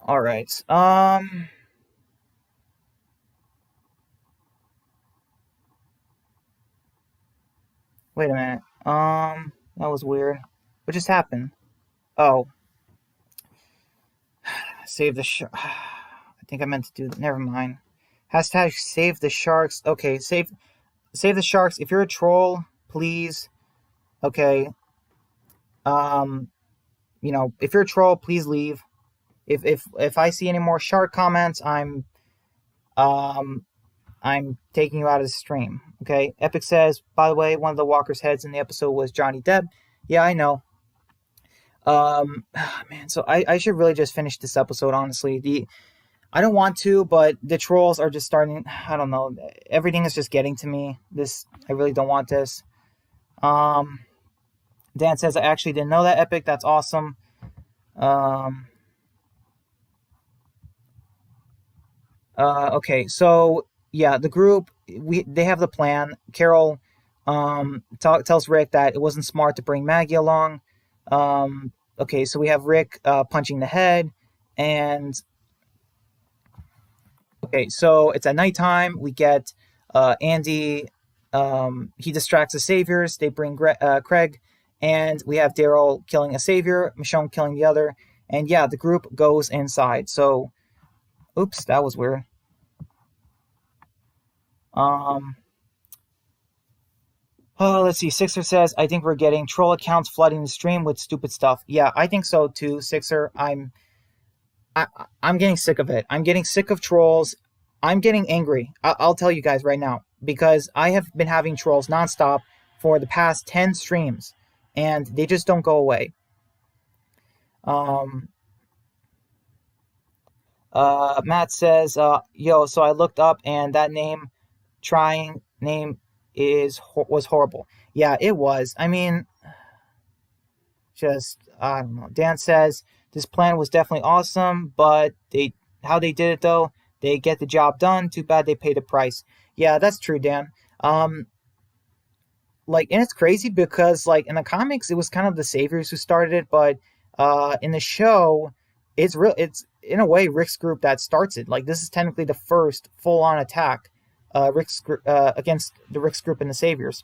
All right. Wait a minute. That was weird. What just happened? Oh, save the shark. I think I meant to do that. Never mind. Hashtag save the sharks. Okay, save the sharks. If you're a troll, please. Okay. Um, if you're a troll, please leave. If I see any more shark comments, um I'm taking you out of the stream. Okay. Epic says, by the way, one of the walkers' heads in the episode was Johnny Depp. Yeah, I know. Man, so I should really just finish this episode, honestly. I don't want to, but the trolls are just starting. I don't know. Everything is just getting to me. I really don't want this. Um, Dan says, I actually didn't know that, Epic. That's awesome. Um, okay, so yeah, the group they have the plan. Carol tells Rick that it wasn't smart to bring Maggie along. Okay, so we have Rick punching the head, and okay, so it's at nighttime. We get Andy. He distracts the saviors. They bring Craig, and we have Daryl killing a savior, Michonne killing the other, and yeah, the group goes inside. So, oops, that was weird. Um, oh, let's see. Sixer says, I think we're getting troll accounts flooding the stream with stupid stuff. Yeah, I think so too, Sixer. I, I'm getting sick of it. I'm getting sick of trolls. I'm getting angry. I'll tell you guys right now because I have been having trolls nonstop for the past 10 streams and they just don't go away. Um, Matt says, yo, so I looked up and that trying name was horrible. Yeah, it was. I mean, just I don't know. Dan says this plan was definitely awesome, but how they did it though, they get the job done. Too bad they paid the price. Yeah, that's true, Dan. Um, and it's crazy because like in the comics, it was kind of the saviors who started it, but In the show, it's real. It's in a way Rick's group that starts it. Like this is technically the first full-on attack, against the Rick's group and the Saviors.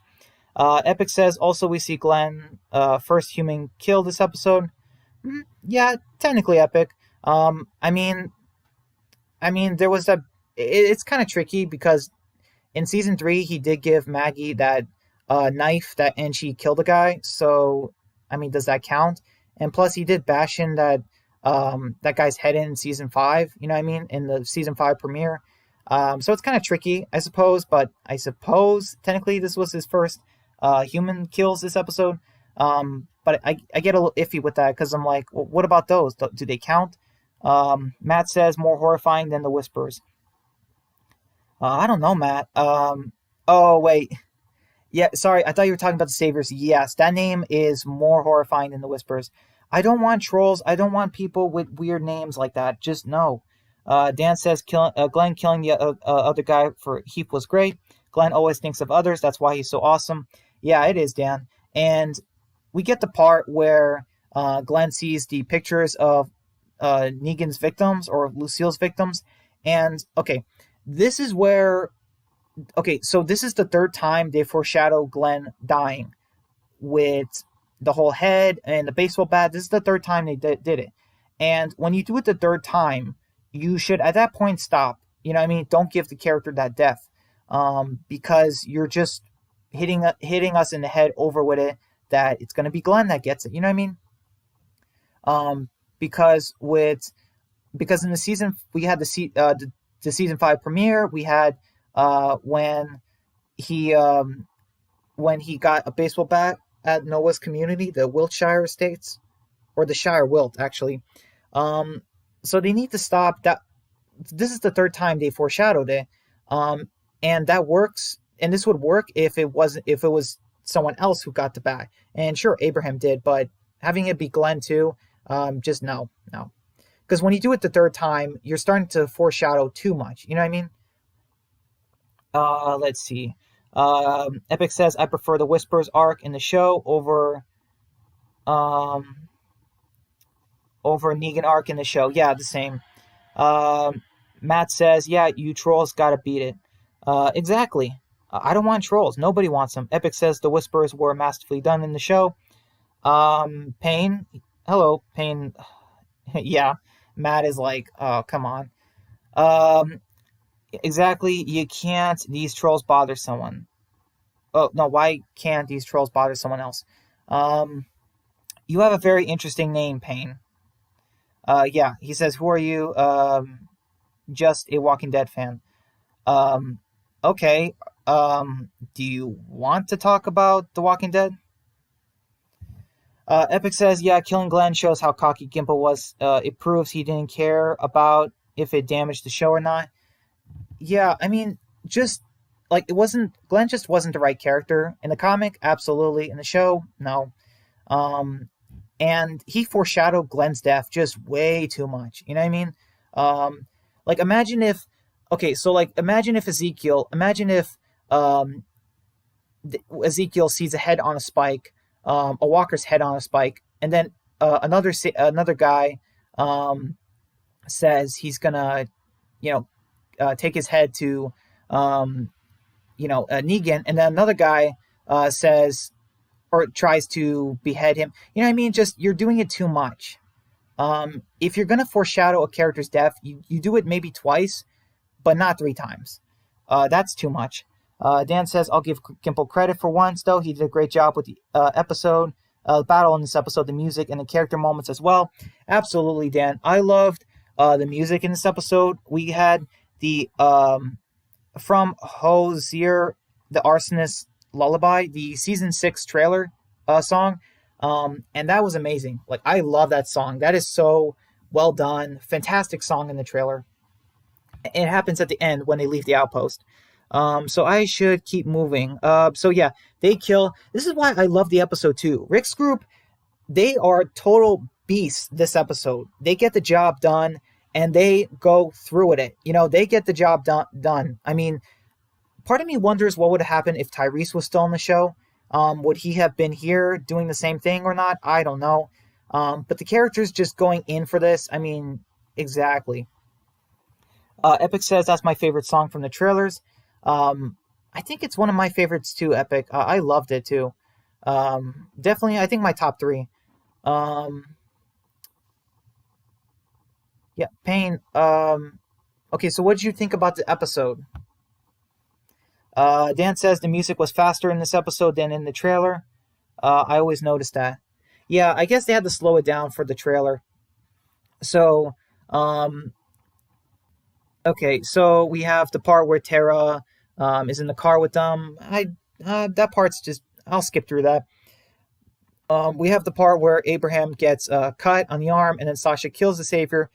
Epic says also we see Glenn, first human kill this episode. Yeah, technically Epic. I mean, there was a. It's kind of tricky because in season 3 he did give Maggie that knife that, and she killed a guy. So, I mean, does that count? And plus, he did bash in that guy's head in season 5. You know what I mean? In the season 5 premiere. So it's kind of tricky, I suppose. But I suppose technically this was his first human kills this episode. But I get a little iffy with that because I'm like, well, what about those? Do they count? Matt says more horrifying than the Whispers. I don't know, Matt. Oh, wait. Yeah, sorry. I thought you were talking about the Saviors. Yes, that name is more horrifying than the Whispers. I don't want trolls. I don't want people with weird names like that. Just no. Dan says Glenn killing the other guy for Heath was great. Glenn always thinks of others. That's why he's so awesome. Yeah, it is, Dan. And we get the part where Glenn sees the pictures of Negan's victims or Lucille's victims. And, okay, this is where... Okay, so this is the third time they foreshadow Glenn dying with the whole head and the baseball bat. This is the third time they did it. And when you do it the third time, you should, at that point, stop. You know what I mean? Don't give the character that death. Because you're just hitting us in the head over with it that it's going to be Glenn that gets it. You know what I mean? Because in the season, we had the season 5 premiere, we had when he got a baseball bat at Noah's community, the Wiltshire Estates, or the Shire Wilt, actually. So they need to stop that. This is the third time they foreshadowed it, and that works. And this would work if it was someone else who got the bat. And sure, Abraham did, but having it be Glenn too, just no. Because when you do it the third time, you're starting to foreshadow too much. You know what I mean? Let's see. Epic says I prefer the Whispers arc in the show over Negan arc in the show. Yeah, the same. Matt says, yeah, you trolls gotta beat it. Exactly. I don't want trolls. Nobody wants them. Epic says the Whispers were masterfully done in the show. Payne. Hello, Payne. Yeah, Matt is like, oh, come on. Exactly, you can't. These trolls bother someone. Oh, no, why can't these trolls bother someone else? You have a very interesting name, Payne. Yeah, he says, who are you? Just a Walking Dead fan. Okay. Do you want to talk about The Walking Dead? Epic says, yeah, killing Glenn shows how cocky Gimple was. It proves he didn't care about if it damaged the show or not. Yeah, I mean, just like Glenn just wasn't the right character in the comic, absolutely. In the show, no. And he foreshadowed Glenn's death just way too much. You know what I mean? Like imagine if Ezekiel sees a head on a spike, a walker's head on a spike, and then another guy says he's gonna, take his head to, Negan, and then another guy says or tries to behead him. You know what I mean? Just you're doing it too much. If you're gonna foreshadow a character's death, you do it maybe twice, but not 3 times. That's too much. Dan says, I'll give Gimple credit for once, though. He did a great job with the episode, battle in this episode, the music, and the character moments as well. Absolutely, Dan. I loved the music in this episode. We had the, from Hozier, the Arsonist Lullaby, the Season 6 trailer song, and that was amazing. Like, I love that song. That is so well done. Fantastic song in the trailer. It happens at the end when they leave the outpost. So I should keep moving. So yeah, they kill. This is why I love the episode too. Rick's group, they are total beasts this episode. They get the job done and they go through with it. They get the job done. I mean, part of me wonders what would have happened if Tyrese was still on the show. Would he have been here doing the same thing or not? I don't know. But the characters just going in for this, I mean, exactly. Epic says that's my favorite song from the trailers. Um, I think it's one of my favorites too, Epic. I loved it too. Definitely, I think my top three. Um, yeah, Pain. Okay, so what did you think about the episode? Dan says the music was faster in this episode than in the trailer. I always noticed that. Yeah, I guess they had to slow it down for the trailer. So, um, okay, so we have the part where Tara is in the car with them. I That part's just I'll skip through that. We have the part where Abraham gets cut on the arm, and then Sasha kills the savior,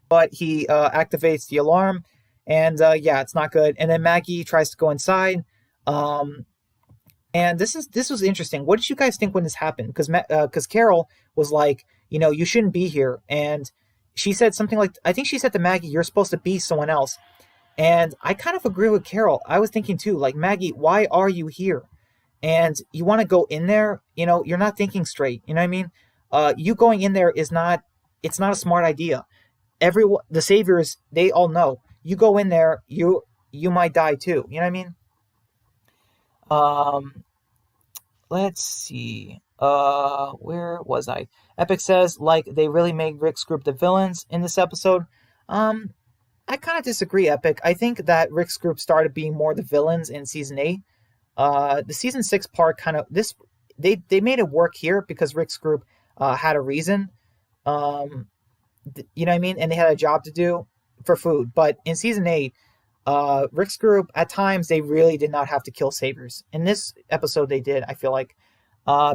but he activates the alarm, and yeah, it's not good. And then Maggie tries to go inside. Um, And this was interesting. What did you guys think when this happened? Because Carol was like, you shouldn't be here, and she said something like, I think she said to Maggie, "You're supposed to be someone else." And I kind of agree with Carol. I was thinking too, like, Maggie, why are you here? And you want to go in there, you're not thinking straight. You know what I mean? You going in there is not. It's not a smart idea. Everyone, the saviors, they all know. You go in there, you might die too. You know what I mean? Um, Let's see. Where was I? Epic says like they really made Rick's group the villains in this episode. Um, I kind of disagree, Epic. I think that Rick's group started being more the villains in season 8. The season 6 part kind of this they made it work here because Rick's group had a reason. Um, you know what I mean? And they had a job to do for food. But in season 8, Rick's group at times they really did not have to kill saviors. In this episode, they did. I feel like.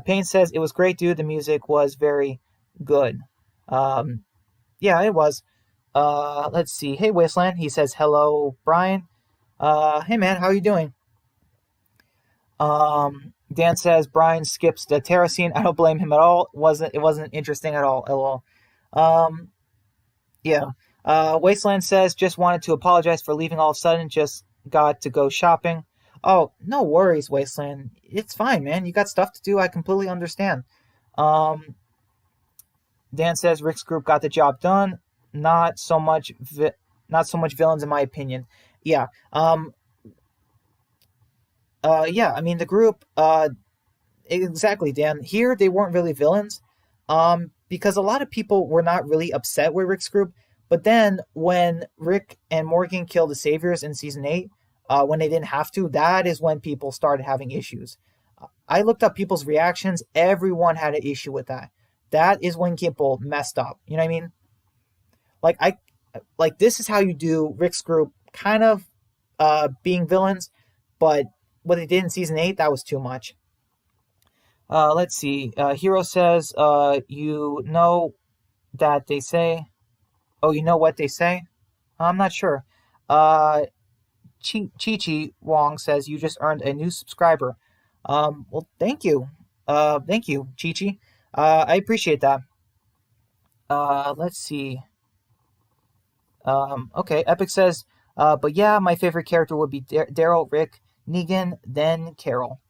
Payne says it was great, dude. The music was very good. Um, yeah, it was. Let's see. Hey, Wasteland. He says hello, Brian. Hey, man, how you doing? Dan says Brian skips the Terra scene. I don't blame him at all. It wasn't interesting at all. LOL. Um, Yeah. Wasteland says, just wanted to apologize for leaving all of a sudden. Just got to go shopping. Oh, no worries, Wasteland. It's fine, man. You got stuff to do. I completely understand. Um, Dan says Rick's group got the job done. Not so much, not so much villains, in my opinion. Yeah. Yeah. I mean, the group. Exactly, Dan. Here, they weren't really villains, because a lot of people were not really upset with Rick's group. But then, when Rick and Morgan killed the Saviors in season 8, when they didn't have to, that is when people started having issues. I looked up people's reactions. Everyone had an issue with that. That is when people messed up. You know what I mean? Like this is how you do Rick's group kind of being villains, but what they did in season 8, that was too much. Let's see. Hero says, you know that they say. Oh, you know what they say? I'm not sure. Uh, Chi Wong says you just earned a new subscriber. Well, thank you, Chi Chi. I appreciate that. Let's see. Okay, Epic says, but yeah, my favorite character would be Daryl, Rick, Negan, then Carol.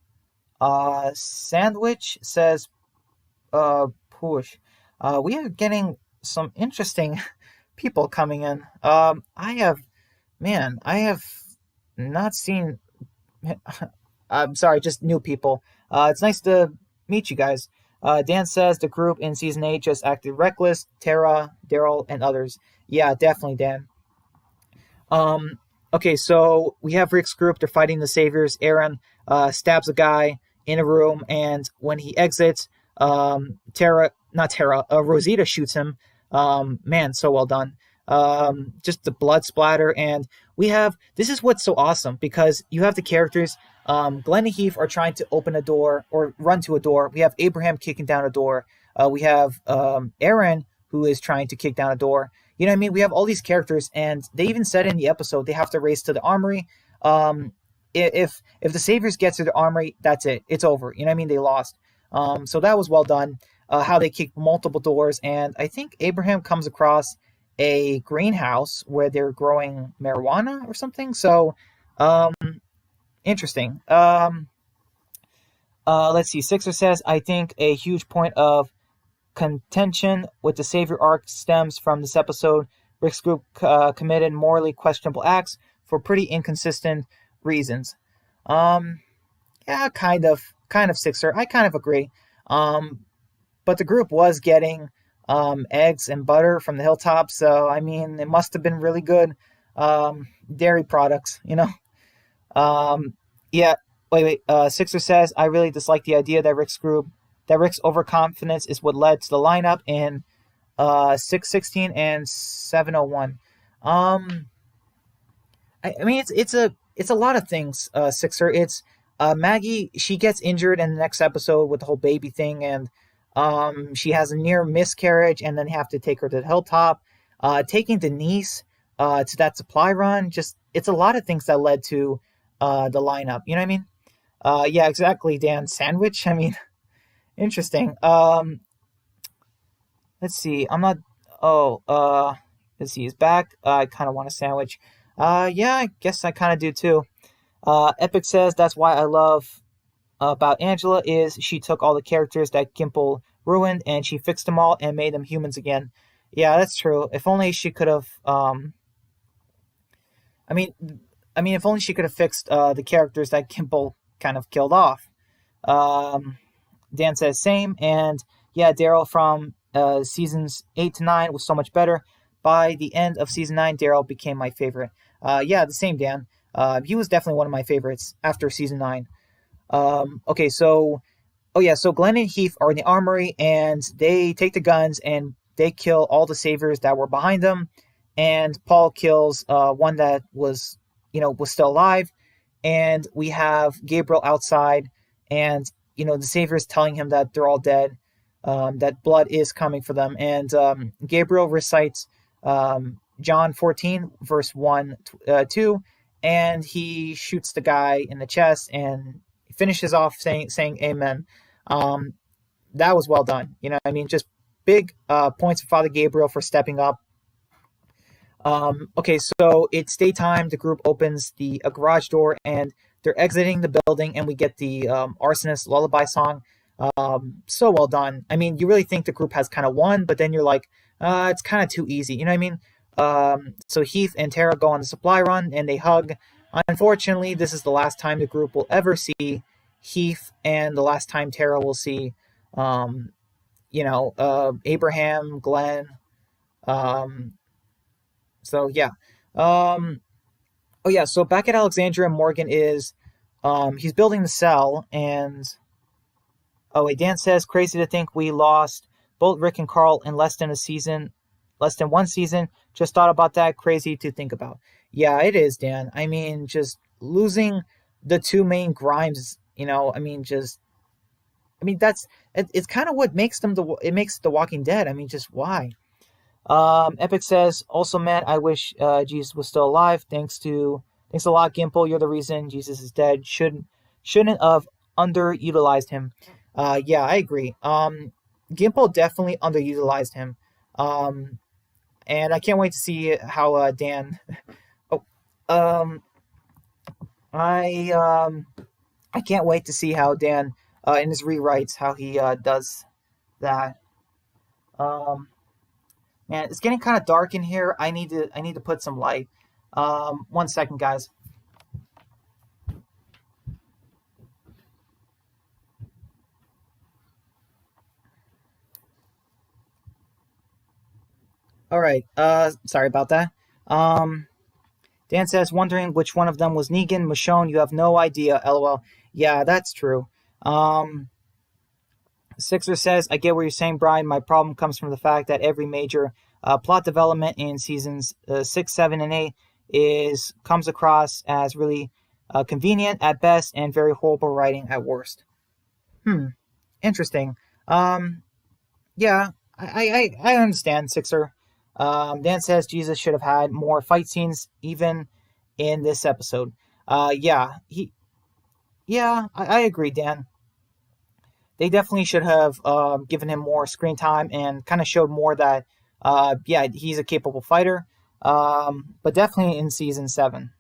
Sandwich says, push. We are getting some interesting people coming in. I have not seen. I'm sorry, just new people. It's nice to meet you guys. Dan says the group in season 8 just acted reckless. Tara, Daryl, and others. Yeah, definitely, Dan. Um, okay, so we have Rick's group. They're fighting the Saviors. Aaron stabs a guy in a room, and when he exits, Rosita shoots him. Man, so well done. Just the blood splatter, and we have this is what's so awesome because you have the characters. Glenn and Heath are trying to open a door or run to a door. We have Abraham kicking down a door. We have Aaron who is trying to kick down a door. You know what I mean? We have all these characters, and they even said in the episode they have to race to the armory. If the Saviors get to the armory, that's it. It's over. You know what I mean? They lost. So that was well done. How they kicked multiple doors, and I think Abraham comes across a greenhouse where they're growing marijuana or something. So, um, interesting. Let's see. Sixer says, I think a huge point of contention with the Savior arc stems from this episode. Rick's group committed morally questionable acts for pretty inconsistent reasons. Yeah, kind of Sixer. I kind of agree. But the group was getting eggs and butter from the hilltop, so I mean, it must have been really good dairy products, you know. Yeah. Wait. Sixer says I really dislike the idea that Rick's overconfidence is what led to the lineup in 616 and 701. I mean, it's a lot of things, Sixer. It's Maggie. She gets injured in the next episode with the whole baby thing, and she has a near miscarriage, and then have to take her to the hilltop. Taking Denise to that supply run, just it's a lot of things that led to the lineup. You know what I mean? Yeah, exactly, Dan. Sandwich. I mean, interesting. Let's see. I'm not. Oh, let's see. He's back. I kind of want a sandwich. Yeah, I guess I kind of do too. Epic says that's why I love about Angela is she took all the characters that Gimple ruined and she fixed them all and made them humans again. Yeah, that's true. If only she could have. I mean, if only she could have fixed the characters that Gimple kind of killed off. Dan says same, and yeah, Daryl from seasons 8 to 9 was so much better. By the end of season 9, Daryl became my favorite. Yeah, the same, Dan. He was definitely one of my favorites after season 9. Okay, so Glenn and Heath are in the armory, and they take the guns and they kill all the saviors that were behind them. And Paul kills one that was still alive, and we have Gabriel outside, and the saviors telling him that they're all dead, that blood is coming for them, and Gabriel recites John 14 verse 1, 2, and he shoots the guy in the chest and finishes off saying amen. That was well done. I mean, just big points for Father Gabriel for stepping up. Okay, so it's daytime. The group opens a garage door and they're exiting the building, and we get the arsonist lullaby song. So well done. I mean, you really think the group has kind of won, but then you're like, it's kind of too easy. You know what I mean? So Heath and Tara go on the supply run and they hug. Unfortunately, this is the last time the group will ever see Heath, and the last time Tara will see, Abraham, Glenn. So yeah. So back at Alexandria, Morgan is, he's building the cell, and Dan says, crazy to think we lost both Rick and Carl in less than one season. Just thought about that. Crazy to think about. Yeah, it is, Dan. I mean, just losing the two main Grimes, it's kind of what makes it makes The Walking Dead. I mean, just why? Epic says, also, man, I wish Jesus was still alive. Thanks a lot, Gimple. You're the reason Jesus is dead. Shouldn't have underutilized him. Yeah, I agree. Gimple definitely underutilized him. And I can't wait to see how Dan. I can't wait to see how Dan in his rewrites how he does that. Man, it's getting kind of dark in here. I need to put some light. 1 second, guys. All right. Sorry about that. Dan says, wondering which one of them was Negan. Michonne, you have no idea. LOL. Yeah, that's true. Sixer says, I get what you're saying, Brian. My problem comes from the fact that every major plot development in seasons 6, 7, and 8 comes across as really convenient at best and very horrible writing at worst. Interesting. Yeah, I understand, Sixer. Dan says Jesus should have had more fight scenes even in this episode. I agree, Dan. They definitely should have given him more screen time and kind of showed more that, he's a capable fighter. But definitely in season 7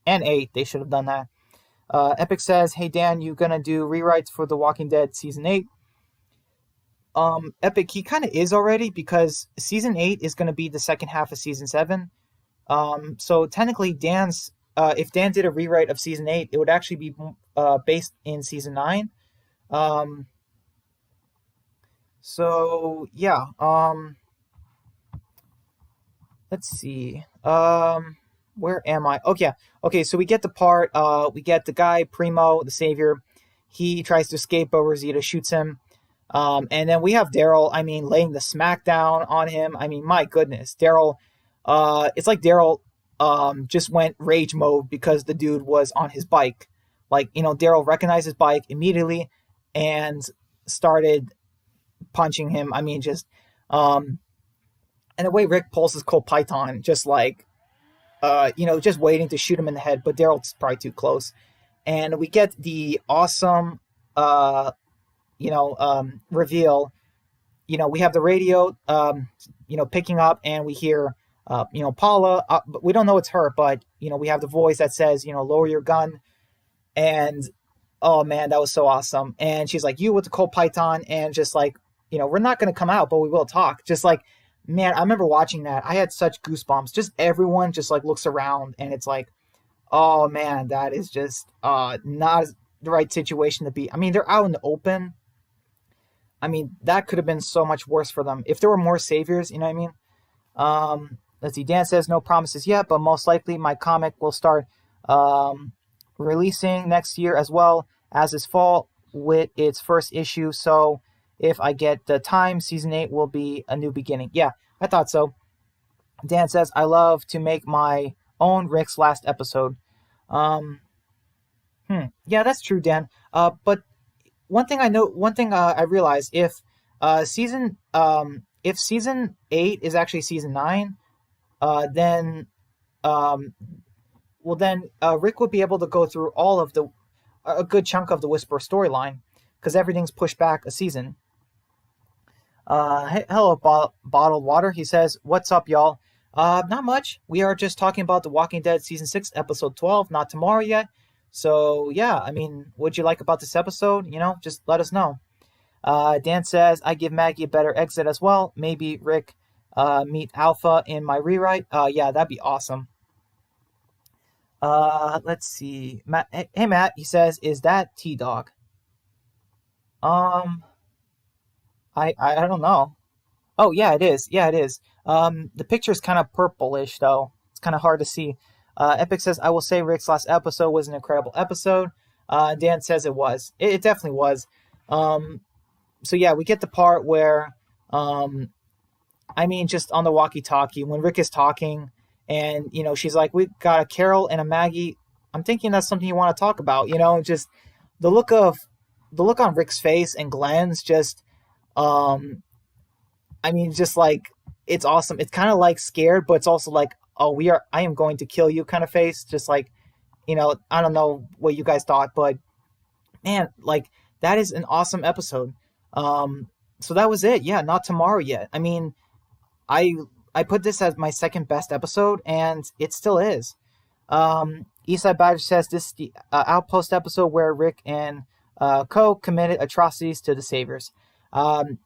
and 8, they should have done that. Epic says, hey, Dan, you going to do rewrites for The Walking Dead season 8? Epic, he kind of is already because season 8 is going to be the second half of season 7. So technically, if Dan did a rewrite of season 8, it would actually be based in season 9. Um, so yeah. Let's see. Where am I? Oh yeah. Okay, so we get the part. We get the guy Primo, the savior. He tries to escape, but Rosita shoots him. And then we have Daryl. I mean, laying the smackdown on him. I mean, my goodness, Daryl. It's like Daryl just went rage mode because the dude was on his bike. Like, Daryl recognized his bike immediately and started punching him. I mean, just and the way Rick pulls his Colt Python, just like just waiting to shoot him in the head, but Daryl's probably too close. And we get the awesome reveal. We have the radio picking up, and we hear Paula, but we don't know it's her, but we have the voice that says, lower your gun. And oh man, that was so awesome. And she's like, you with the Colt Python, and just like, we're not going to come out, but we will talk. Just like, man, I remember watching that. I had such goosebumps. Just everyone just like looks around, and it's like, oh man, that is just not the right situation to be. I mean, they're out in the open. I mean, that could have been so much worse for them if there were more saviors. You know what I mean? Let's see. Dan says no promises yet, but most likely my comic will start releasing next year as well as this fall with its first issue. So if I get the time, season 8 will be a new beginning. Yeah, I thought so. Dan says, I love to make my own Rick's last episode. Yeah, that's true, Dan. But one thing I realized, if season 8 is actually season 9, then Rick would be able to go through a good chunk of the Whisperer storyline because everything's pushed back a season. Hello, Bottled Water. He says, what's up, y'all? Not much. We are just talking about The Walking Dead Season 6, Episode 12, not tomorrow yet. So, yeah, I mean, what'd you like about this episode? Just let us know. Dan says, I give Maggie a better exit as well. Maybe Rick meet Alpha in my rewrite. Yeah, that'd be awesome. Let's see. Matt, hey, Matt, he says, is that T-Dog? I don't know. Oh, yeah, it is. Yeah, it is. The picture is kind of purplish, though. It's kind of hard to see. Epic says, I will say Rick's last episode was an incredible episode. Dan says it was. It definitely was. So, yeah, we get the part where, just on the walkie-talkie, when Rick is talking, and, she's like, we got a Carol and a Maggie. I'm thinking that's something you want to talk about, just the look on Rick's face and Glenn's just, just like, it's awesome. It's kind of like scared, but it's also like, oh, I am going to kill you kind of face. Just like, I don't know what you guys thought, but man, like that is an awesome episode. So that was it. Yeah. Not tomorrow yet. I mean, I put this as my second best episode, and it still is. Eastside Badger says this is the Outpost episode where Rick and Co committed atrocities to the Saviors.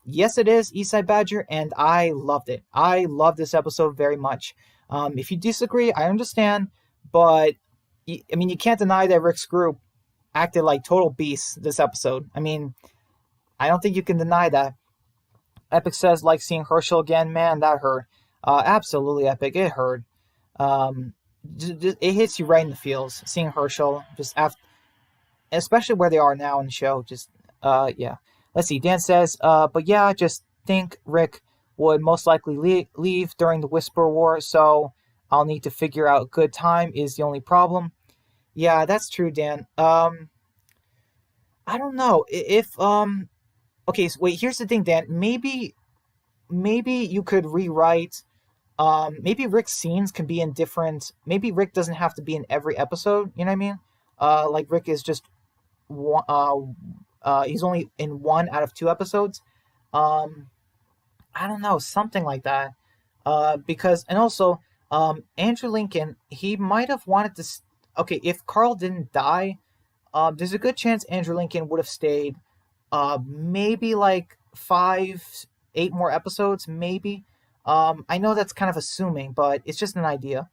Yes, it is, Eastside Badger, and I loved it. I love this episode very much. If you disagree, I understand, but you can't deny that Rick's group acted like total beasts this episode. I mean, I don't think you can deny that. Epic says, like seeing Herschel again, man, that hurt. Absolutely, Epic, it hurt. It hits you right in the feels, seeing Herschel, just after, especially where they are now in the show, just, yeah. Let's see, Dan says, but yeah, just think Rick would most likely leave during the Whisper War, so I'll need to figure out a good time is the only problem. Yeah, that's true, Dan. I don't know, okay, so wait, here's the thing, Dan, maybe you could rewrite, maybe Rick's scenes can be in different, maybe Rick doesn't have to be in every episode, you know what I mean? Like Rick is just, he's only in 1 out of 2 episodes. I don't know, something like that. Because, and also, Andrew Lincoln, he might have wanted to, okay, if Carl didn't die, there's a good chance Andrew Lincoln would have stayed, maybe like 5, 8 more episodes, maybe. I know that's kind of assuming, but it's just an idea.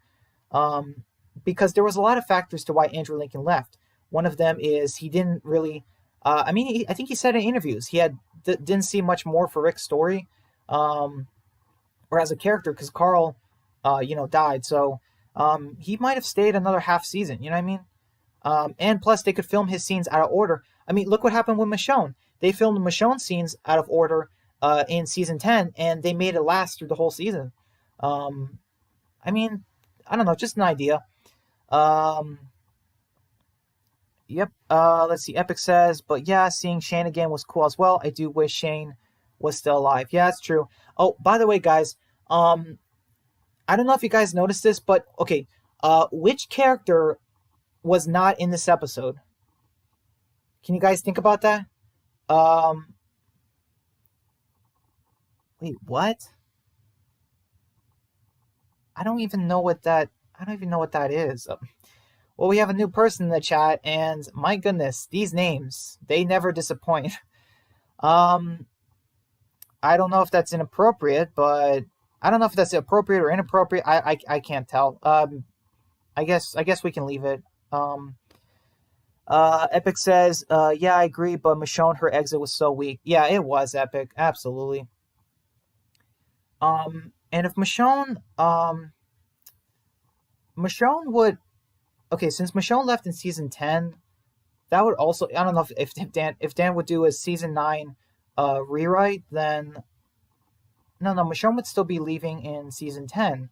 Um, because there was a lot of factors to why Andrew Lincoln left. One of them is he didn't really. I think he said in interviews he didn't see much more for Rick's story, um, or as a character, because Carl, died. So he might have stayed another half season. You know what I mean? And plus, they could film his scenes out of order. I mean, look what happened with Michonne. They filmed Michonne's scenes out of order in season 10, and they made it last through the whole season. Um, I mean, I don't know, just an idea. Um, yep. Let's see. Epic says, but yeah, seeing Shane again was cool as well. I do wish Shane was still alive. Yeah, that's true. Oh, by the way, guys, I don't know if you guys noticed this, but okay, which character was not in this episode? Can you guys think about that? Um, Wait, what? I don't even know what that. I don't even know what that is. Well, we have a new person in the chat, and my goodness, these names, they never disappoint. Um, I don't know if that's inappropriate, but I don't know if that's appropriate or inappropriate. I can't tell. I guess we can leave it. Um, Epic says, yeah, I agree, but Michonne, her exit was so weak. Yeah, it was Epic, absolutely. And if Michonne would, okay, since Michonne left in season 10, that would also, I don't know if Dan would do a season 9 rewrite, then no, Michonne would still be leaving in season 10.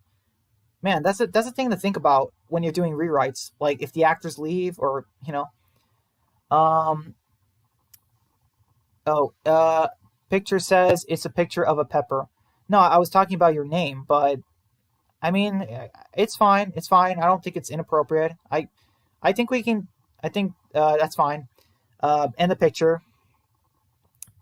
Man, that's a thing to think about when you're doing rewrites. Like if the actors leave, or um oh picture says it's a picture of a pepper. No, I was talking about your name, but I mean, it's fine. It's fine. I don't think it's inappropriate. I think we can. I think that's fine. And the picture.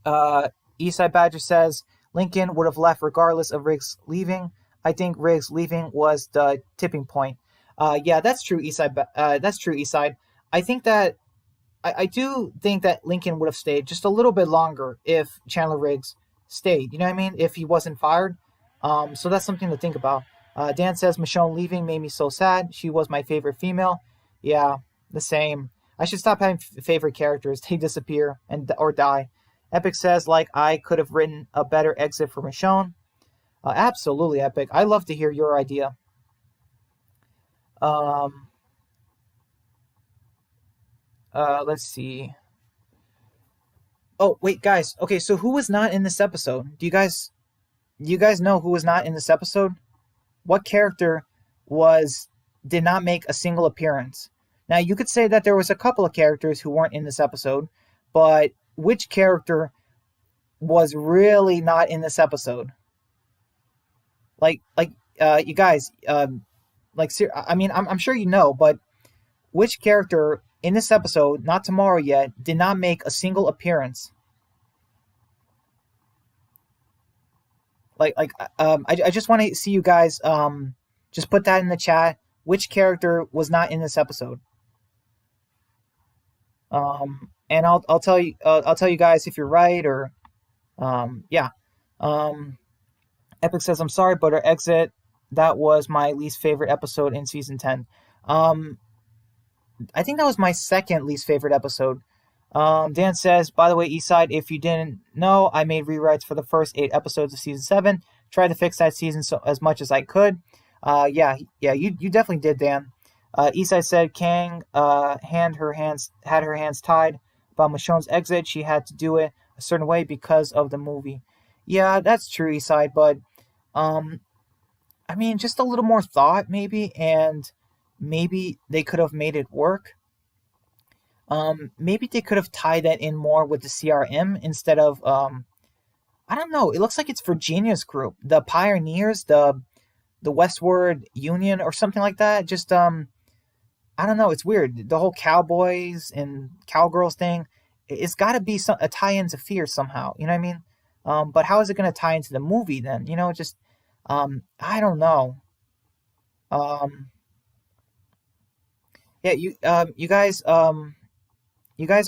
Eastside Badger says Lincoln would have left regardless of Riggs leaving. I think Riggs leaving was the tipping point. Yeah, that's true, Eastside. That's true, Eastside. I think that I do think that Lincoln would have stayed just a little bit longer if Chandler Riggs stayed. You know what I mean? If he wasn't fired. So that's something to think about. Dan says Michonne leaving made me so sad. She was my favorite female. Yeah, the same. I should stop having favorite characters. They disappear and or die. Epic says like I could have written a better exit for Michonne. Absolutely, Epic. I love to hear your idea. Um, let's see. Oh, wait, guys. Okay, so who was not in this episode? Do you guys know who was not in this episode? What character was did not make a single appearance? Now, you could say that there was a couple of characters who weren't in this episode, but which character was really not in this episode? You guys, I mean, I'm sure you know, but which character in this episode, not tomorrow yet, did not make a single appearance? I just want to see you guys just put that in the chat. Which character was not in this episode? And I'll tell you guys if you're right, or yeah. Um, Epic says I'm sorry, but our exit, that was my least favorite episode in season 10. Um, I think that was my second least favorite episode. Dan says, by the way, Eastside, if you didn't know, I made rewrites for the first 8 episodes of season 7. Tried to fix that season as much as I could. Yeah, you definitely did, Dan. Eastside said Kang had her hands tied about Michonne's exit. She had to do it a certain way because of the movie. Yeah, that's true, Eastside, but um, I mean, just a little more thought, maybe, and maybe they could have made it work. Maybe they could have tied that in more with the CRM instead of I don't know. It looks like it's Virginia's group, the Pioneers, the Westward Union, or something like that. Just I don't know. It's weird. The whole cowboys and cowgirls thing. It's got to be a tie-in to Fear somehow. You know what I mean? But how is it going to tie into the movie then? Just I don't know. Um, yeah, you guys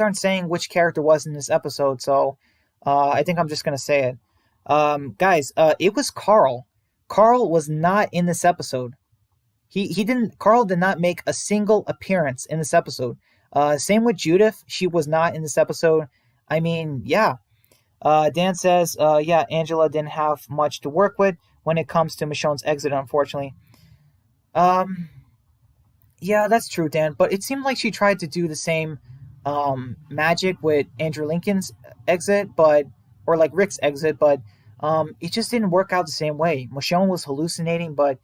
aren't saying which character was in this episode, so I think I'm just gonna say it. Guys, it was Carl. Carl was not in this episode. He didn't. Carl did not make a single appearance in this episode. Same with Judith. She was not in this episode. I mean, yeah. Dan says, yeah, Angela didn't have much to work with when it comes to Michonne's exit, unfortunately. Um, yeah, that's true, Dan. But it seemed like she tried to do the same magic with Andrew Lincoln's exit, but or like Rick's exit, but it just didn't work out the same way. Michonne was hallucinating, but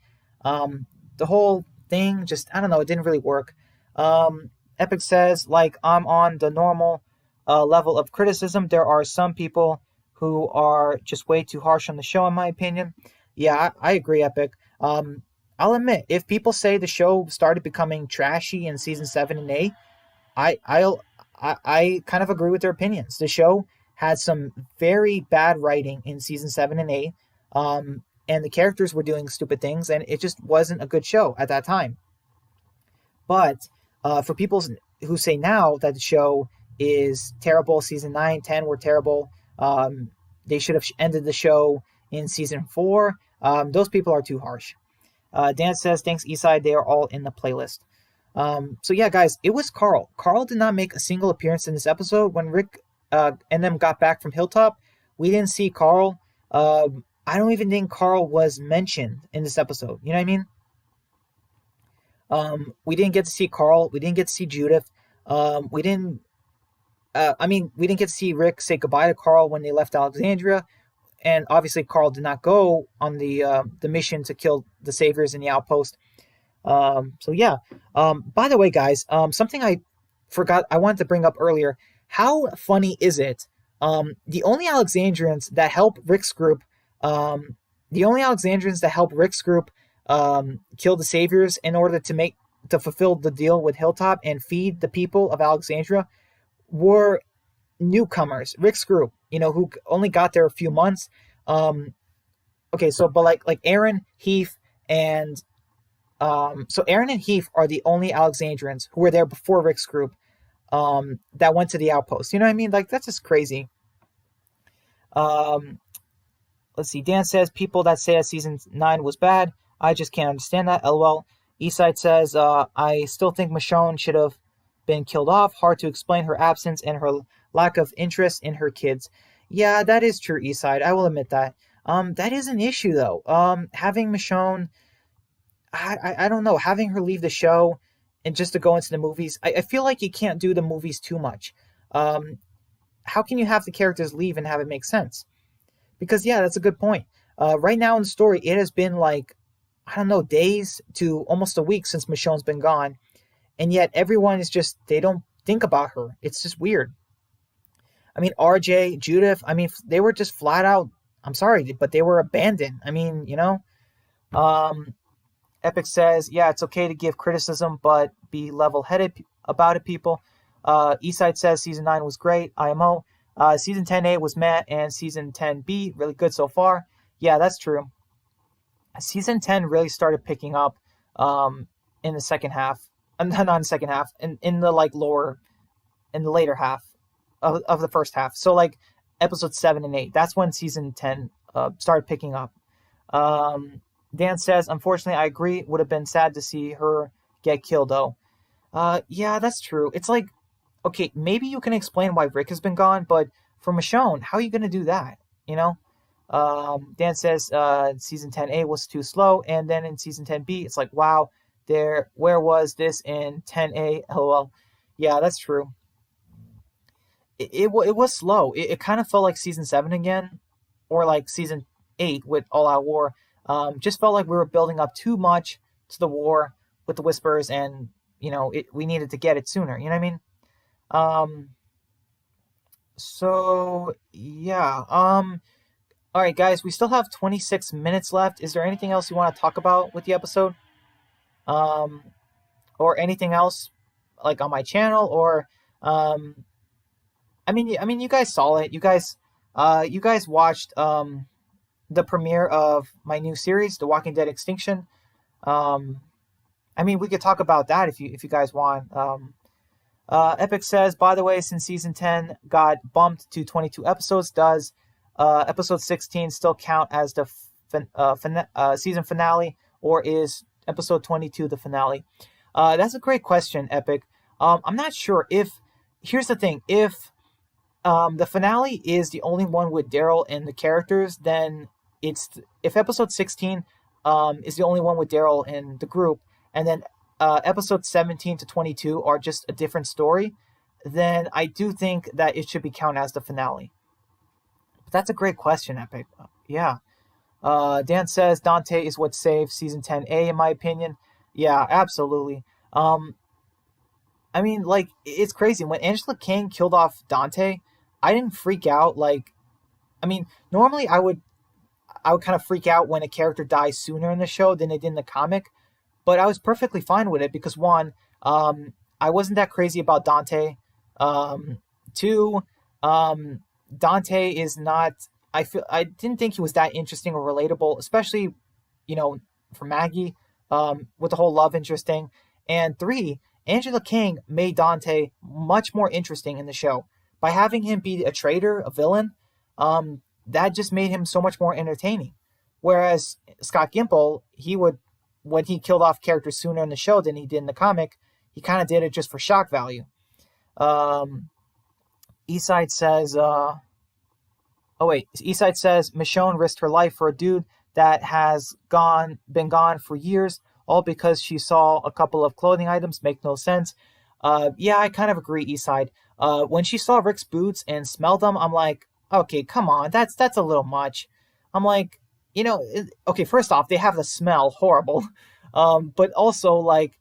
um, the whole thing just I don't know, it didn't really work. Epic says, like I'm on the normal level of criticism. There are some people who are just way too harsh on the show, in my opinion. Yeah, I agree, Epic. I'll admit, if people say the show started becoming trashy in season 7 and 8, I I'll I kind of agree with their opinions. The show had some very bad writing in season 7 and 8, and the characters were doing stupid things, and it just wasn't a good show at that time. But for people who say now that the show is terrible, season 9, 10 were terrible. They should have ended the show in season 4. Those people are too harsh. Dan says, thanks, Eastside. They are all in the playlist. So yeah, guys, it was Carl. Carl did not make a single appearance in this episode. When Rick and them got back from Hilltop, we didn't see Carl. I don't even think Carl was mentioned in this episode. You know what I mean? We didn't get to see Carl. We didn't get to see Judith. We didn't. We didn't get to see Rick say goodbye to Carl when they left Alexandria, and obviously Carl did not go on the mission to kill the saviors in the outpost. So yeah. By the way, guys, something I forgot I wanted to bring up earlier. How funny is it? The only Alexandrians that help Rick's group, the only Alexandrians that help Rick's group kill the saviors in order to fulfill the deal with Hilltop and feed the people of Alexandria were newcomers. Rick's group, who only got there a few months. Okay, so but like Aaron, Heath, and so Aaron and Heath are the only Alexandrians who were there before Rick's group that went to the outpost. You know what I mean? Like that's just crazy. Um, let's see. Dan says people that say that season 9 was bad. I just can't understand that. LOL. Eastside says I still think Michonne should have been killed off. Hard to explain her absence and her lack of interest in her kids. Yeah, that is true, Eastside. I will admit that. That is an issue though. Having Michonne, I don't know, having her leave the show and just to go into the movies. I feel like you can't do the movies too much. How can you have the characters leave and have it make sense? Because yeah, that's a good point. Right now in the story, it has been like I don't know, days to almost a week since Michonne's been gone, and yet everyone is just they don't think about her. It's just weird. I mean, RJ, Judith, I mean, they were just flat out. I'm sorry, but they were abandoned. I mean, Um, Epic says, yeah, it's okay to give criticism, but be level-headed about it, people. Eastside says season 9 was great. IMO. Season 10A was meh, and season 10B really good so far. Yeah, that's true. Season 10 really started picking up in the second half. Not in the second half, in the in the later half of the first half. So like episodes 7 and 8. That's when season 10 started picking up. Dan says, unfortunately, I agree. Would have been sad to see her get killed, though. Yeah, that's true. It's like, okay, maybe you can explain why Rick has been gone, but for Michonne, how are you going to do that? Dan says season 10A was too slow, and then in season 10B, it's like, wow, where was this in 10A? LOL. Yeah, that's true. It was slow. It kind of felt like season 7 again, or like season 8 with All Out War. Just felt like we were building up too much to the war with the Whispers, and we needed to get it sooner. You know what I mean? So yeah. All right, guys, we still have 26 minutes left. Is there anything else you want to talk about with the episode? Um, or anything else like on my channel, or you guys saw it. You guys watched the premiere of my new series, The Walking Dead Extinction. We could talk about that if you guys want. Epic says, by the way, since season 10 got bumped to 22 episodes, does episode 16 still count as the season finale, or is episode 22 the finale? That's a great question, Epic. I'm not sure if. Here's the thing: if the finale is the only one with Daryl and the characters, then if episode 16 is the only one with Daryl and the group, and then episode 17 to 22 are just a different story, then I do think that it should be counted as the finale. But that's a great question, Epic. Yeah. Dan says Dante is what saved season 10A, in my opinion. Yeah, absolutely. I mean, like, it's crazy. When Angela Kang killed off Dante, I didn't freak out. Like, I mean, normally I would kind of freak out when a character dies sooner in the show than they did in the comic, but I was perfectly fine with it because one, I wasn't that crazy about Dante. Two, Dante is not. I didn't think he was that interesting or relatable, especially, for Maggie, with the whole love interest thing. And three, Angela King made Dante much more interesting in the show by having him be a traitor, a villain. That just made him so much more entertaining. Whereas Scott Gimple, when he killed off characters sooner in the show than he did in the comic, he kind of did it just for shock value. Eastside says, Eastside says Michonne risked her life for a dude that has been gone for years, all because she saw a couple of clothing items. Make no sense. Yeah, I kind of agree, Eastside. When she saw Rick's boots and smelled them, I'm like, okay, come on, that's a little much. I'm like, okay, first off, they have the smell, horrible. But also, like,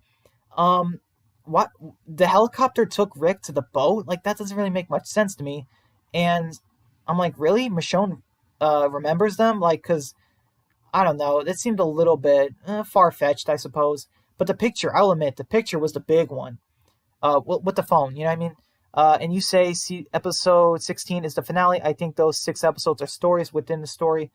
what, the helicopter took Rick to the boat? Like, that doesn't really make much sense to me. And I'm like, really? Michonne remembers them? Like, because, I don't know, that seemed a little bit far-fetched, I suppose. But the picture, I'll admit, the picture was the big one. With the phone, you know what I mean? And you say episode 16 is the finale. I think those 6 episodes are stories within the story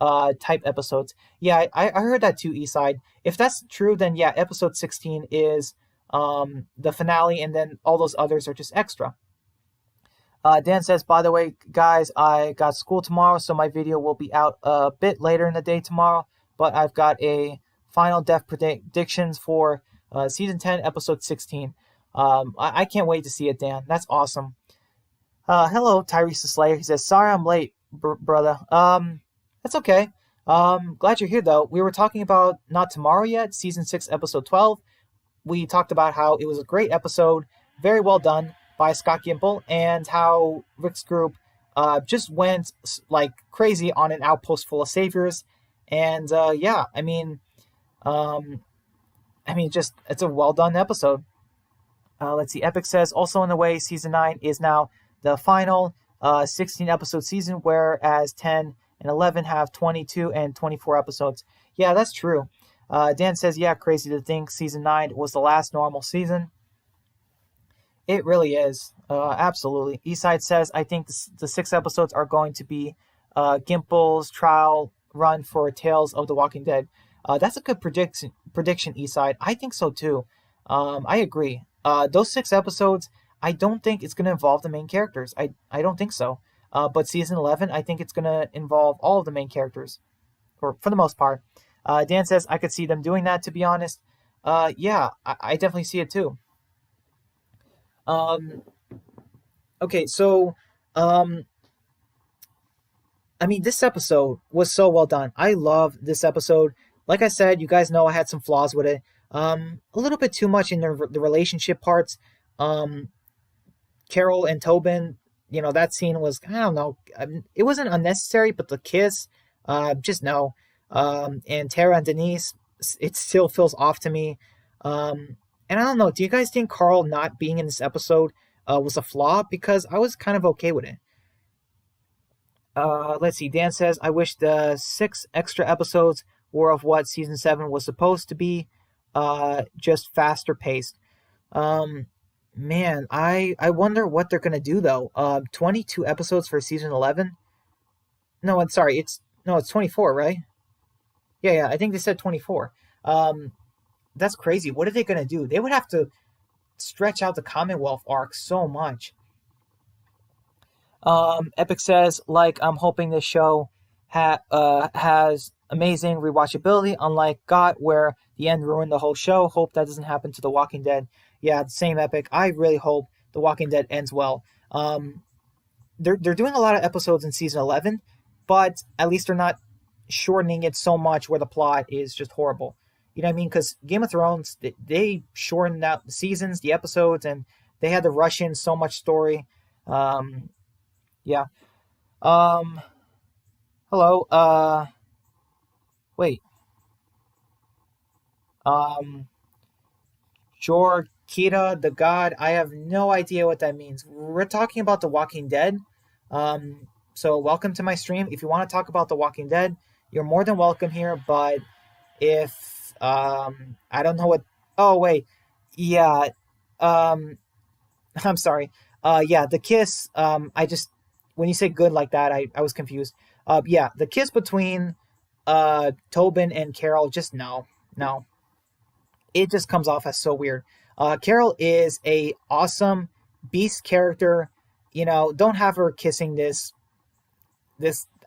type episodes. Yeah, I heard that too, Eastside. If that's true, then yeah, episode 16 is the finale, and then all those others are just extra. Dan says, by the way, guys, I got school tomorrow, so my video will be out a bit later in the day tomorrow, but I've got a final death predictions for season 10, episode 16. I can't wait to see it, Dan. That's awesome. Hello, Tyrese the Slayer. He says, sorry I'm late, brother. That's okay. Glad you're here, though. We were talking about Not Tomorrow Yet, season 6, episode 12. We talked about how it was a great episode, very well done by Scott Gimple, and how Rick's group just went like crazy on an outpost full of saviors. And yeah, I mean, just it's a well done episode. Let's see. Epic says, also in the way, season 9 is now the final 16 episode season, whereas 10 and 11 have 22 and 24 episodes. Yeah, that's true. Dan says, yeah, crazy to think season 9 was the last normal season. It really is. Absolutely. Eastside says, I think the 6 episodes are going to be Gimple's trial run for Tales of the Walking Dead. That's a good prediction, Eastside. I think so too. I agree. Those 6 episodes, I don't think it's going to involve the main characters. I don't think so. But season 11, I think it's going to involve all of the main characters, or for the most part. Dan says, I could see them doing that, to be honest. Yeah, I definitely see it too. Okay, so, this episode was so well done. I love this episode. Like I said, you guys know I had some flaws with it. A little bit too much in the relationship parts. Carol and Tobin, that scene was, I don't know, it wasn't unnecessary, but the kiss, just no. And Tara and Denise, it still feels off to me. And I don't know, do you guys think Carl not being in this episode was a flaw? Because I was kind of okay with it. Let's see, Dan says, I wish the 6 extra episodes were of what season 7 was supposed to be, just faster paced. Man, I wonder what they're going to do, though. 22 episodes for season 11? No, I'm sorry, it's 24, right? Yeah, I think they said 24. That's crazy. What are they going to do? They would have to stretch out the Commonwealth arc so much. Epic says, like, I'm hoping this show has amazing rewatchability, unlike GOT, where the end ruined the whole show. Hope that doesn't happen to The Walking Dead. Yeah, same Epic. I really hope The Walking Dead ends well. They're doing a lot of episodes in season 11, but at least they're not shortening it so much where the plot is just horrible. You know what I mean? Because Game of Thrones, they shortened out the seasons, the episodes, and they had to rush in so much story. Um, yeah. Um, Hello. Wait. Um, Jorkita, the god. I have no idea what that means. We're talking about The Walking Dead. So welcome to my stream. If you want to talk about The Walking Dead, you're more than welcome here. But if I don't know what. Oh wait, yeah. Um, I'm sorry. Yeah, the kiss. I just when you say good like that, I was confused. Yeah, the kiss between Tobin and Carol. Just no, no. It just comes off as so weird. Carol is a awesome beast character. You know, don't have her kissing this.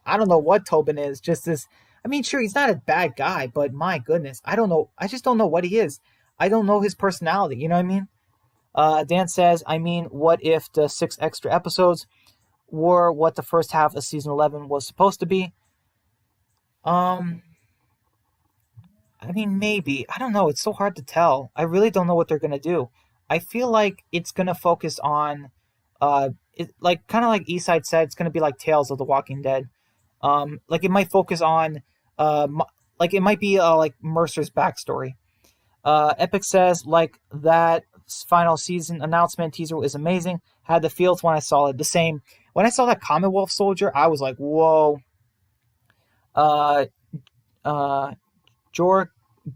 I don't know what Tobin is. Just this. I mean, sure, he's not a bad guy, but my goodness, I don't know. I just don't know what he is. I don't know his personality. You know what I mean? Dan says, I mean, what if the 6 extra episodes were what the first half of season 11 was supposed to be? Um, I mean, maybe. I don't know. It's so hard to tell. I really don't know what they're gonna do. I feel like it's gonna focus on, like kind of like Eastside said, it's gonna be like Tales of the Walking Dead. Like it might focus on, like it might be like Mercer's backstory. Epic says like that final season announcement teaser is amazing. Had the feels when I saw it. The same when I saw that Commonwealth soldier, I was like, whoa. Uh, uh, Jor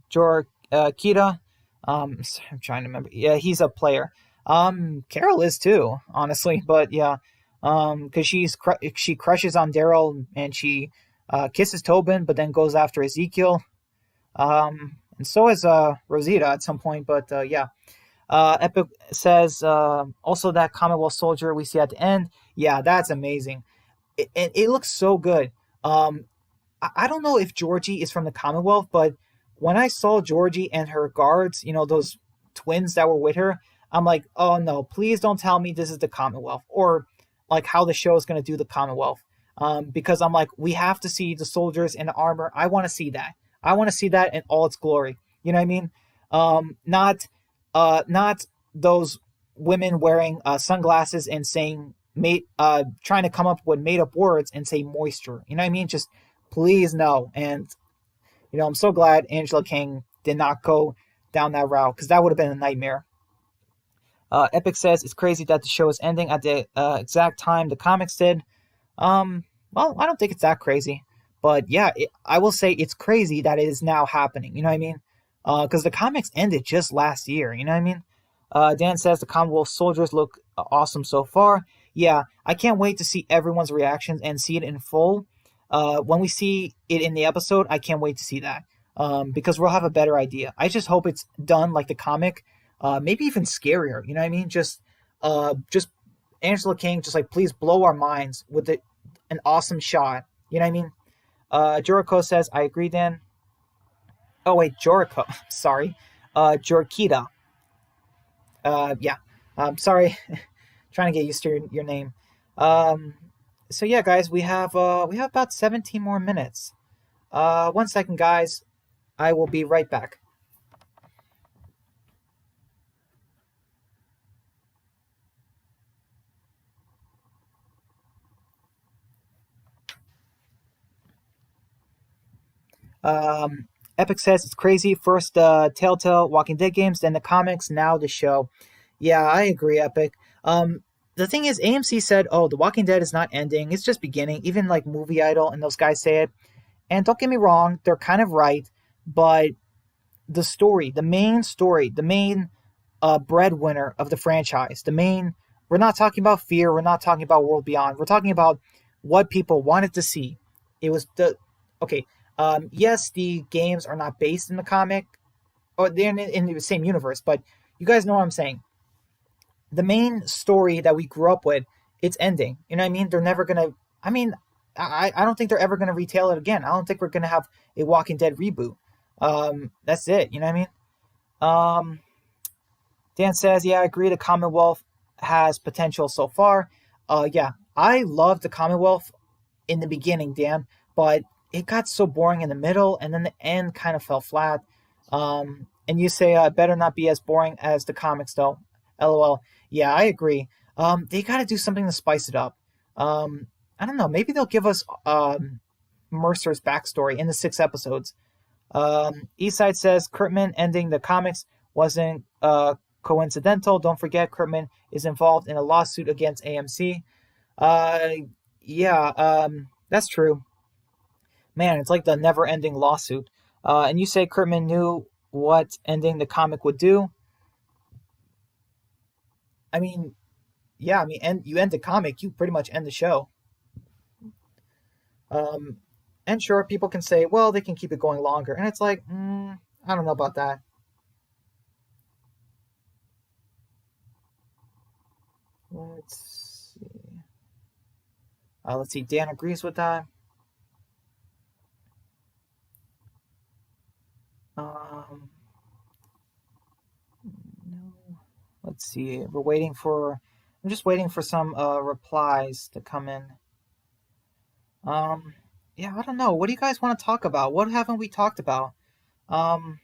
Jor Kita. I'm trying to remember. Yeah, he's a player. Carol is too, honestly. But yeah, because she crushes on Daryl and she kisses Tobin, but then goes after Ezekiel. And so is Rosita at some point. But yeah, Epic says also that Commonwealth soldier we see at the end. Yeah, that's amazing. It looks so good. I don't know if Georgie is from the Commonwealth, but when I saw Georgie and her guards, you know, those twins that were with her, I'm like, oh no, please don't tell me this is the Commonwealth or like how the show is going to do the Commonwealth. Because I'm like, we have to see the soldiers in the armor. I want to see that. I want to see that in all its glory. You know what I mean? Not those women wearing sunglasses and saying trying to come up with made up words and say moisture. You know what I mean? Just please no. And you know, I'm so glad Angela King did not go down that route because that would have been a nightmare. Epic says it's crazy that the show is ending at the exact time the comics did. Well, I don't think it's that crazy, but yeah, I will say it's crazy that it is now happening. You know what I mean? Because the comics ended just last year. You know what I mean? Dan says the Commonwealth soldiers look awesome so far. Yeah, I can't wait to see everyone's reactions and see it in full. When we see it in the episode, I can't wait to see that because we'll have a better idea. I just hope it's done like the comic, maybe even scarier. You know what I mean? Just Angela King, just like please blow our minds with an awesome shot. You know what I mean? Jericho says, I agree, Dan. Oh, wait, Jericho. Sorry. Jorkita. Yeah. Sorry. Trying to get used to your name. Um, so yeah, guys, we have about 17 more minutes. 1 second, guys. I will be right back. Um, Epic says it's crazy. First, Telltale Walking Dead games, then the comics, now the show. Yeah, I agree, Epic. The thing is, AMC said, "Oh, The Walking Dead is not ending; it's just beginning." Even like Movie Idol and those guys say it. And don't get me wrong, they're kind of right, but the main breadwinner of the franchise, the main. We're not talking about Fear. We're not talking about World Beyond. We're talking about what people wanted to see. It was the okay. Yes, the games are not based in the comic, or they're in the same universe, but you guys know what I'm saying. the main story that we grew up with, it's ending. You know what I mean? They're never gonna. I mean, I don't think they're ever gonna retell it again. I don't think we're gonna have a Walking Dead reboot. That's it. You know what I mean? Um, Dan says, yeah, I agree. The Commonwealth has potential so far. Yeah, I love the Commonwealth in the beginning, Dan, but it got so boring in the middle, and then the end kind of fell flat. And you say better not be as boring as the comics, though. LOL. Yeah, I agree. They got to do something to spice it up. I don't know. Maybe they'll give us Mercer's backstory in the 6 episodes. Eastside says Kurtman ending the comics wasn't coincidental. Don't forget, Kurtman is involved in a lawsuit against AMC. Uh, yeah, that's true. Man, it's like the never-ending lawsuit. And you say Kurtman knew what ending the comic would do. I mean, yeah, I mean, you end the comic, you pretty much end the show. Um, and sure, people can say, well, they can keep it going longer, and it's like, I don't know about that. Let's see. Let's see. Dan agrees with that. Um, no. Let's see. We're waiting for. I'm just waiting for some replies to come in. Um, yeah, I don't know. What do you guys want to talk about? What haven't we talked about? Um,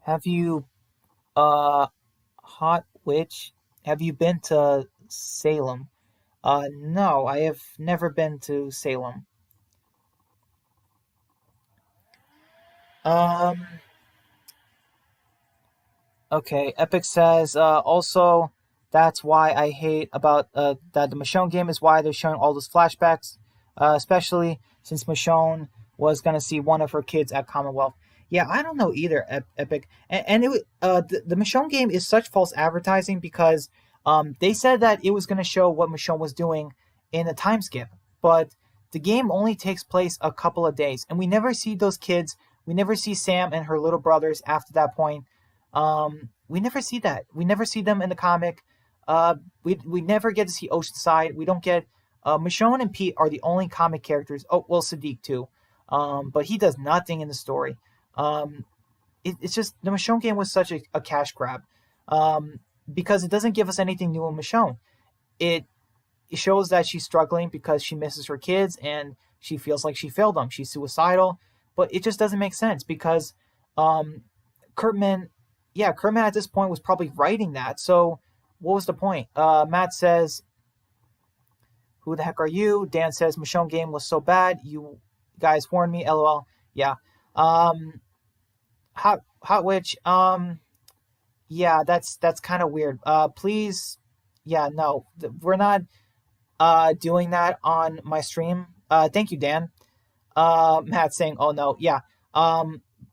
have you Hot Witch? Have you been to Salem? No, I have never been to Salem. Um, Okay, Epic says also that's why I hate about that the Michonne game is why they're showing all those flashbacks, especially since Michonne was gonna see one of her kids at Commonwealth. Yeah, I don't know either, Epic, and the Michonne game is such false advertising because they said that it was gonna show what Michonne was doing in a time skip, but the game only takes place a couple of days, and we never see those kids. We never see Sam and her little brothers after that point. We never see that. We never see them in the comic. We never get to see Oceanside. We don't get Michonne and Pete are the only comic characters. Oh well, Sadiq too, but he does nothing in the story. Um, it's just the Michonne game was such a cash grab because it doesn't give us anything new in Michonne. It it shows that she's struggling because she misses her kids and she feels like she failed them. She's suicidal, but it just doesn't make sense because um, Kurtman, yeah, Kurtman at this point was probably writing that. So what was the point? Matt says, "Who the heck are you?" Dan says, "Michonne game was so bad. You guys warned me." LOL. Yeah. Um, Hot Witch. Yeah, that's kind of weird. Please, yeah, no, we're not doing that on my stream. Thank you, Dan. Matt saying, "Oh no, yeah."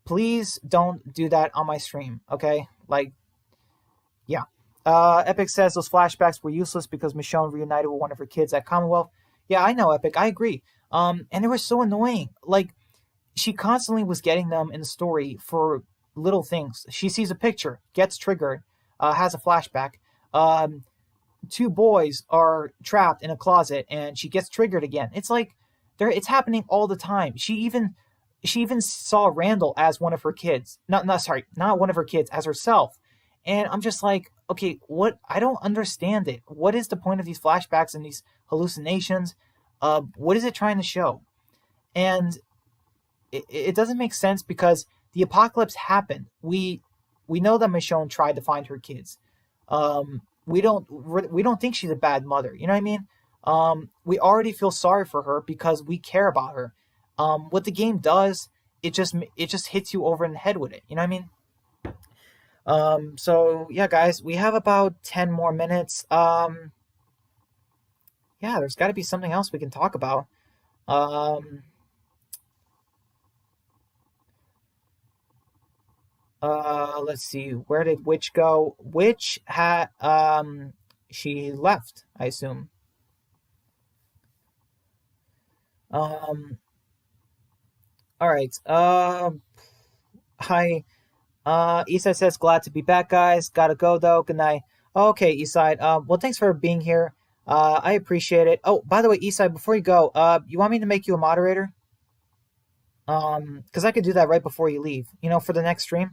Please don't do that on my stream. Okay, like, yeah. Epic says those flashbacks were useless because Michonne reunited with one of her kids at Commonwealth. Yeah, I know, Epic. I agree. And they were so annoying. Like, she constantly was getting them in the story for little things. She sees a picture, gets triggered, has a flashback. Um, Two boys are trapped in a closet and she gets triggered again. It's like it's happening all the time. She even saw Randall as one of her kids. Not sorry, not one of her kids, as herself. And I'm just like, okay, what I don't understand it. What is the point of these flashbacks and these hallucinations? What is it trying to show? And it doesn't make sense because the apocalypse happened. We know that Michonne tried to find her kids. We don't think she's a bad mother. You know what I mean? We already feel sorry for her because we care about her. What the game does, it just hits you over in the head with it. You know what I mean? So yeah, guys, we have about 10 more minutes. Yeah, there's got to be something else we can talk about. Um, let's see. Where did Witch go? Witch had she left, I assume. Um, all right. Hi. Eastside says, glad to be back, guys. Gotta go, though. Good night. Okay, Eastside. Well, thanks for being here. I appreciate it. Oh, by the way, Eastside, before you go, you want me to make you a moderator? Because I could do that right before you leave, for the next stream.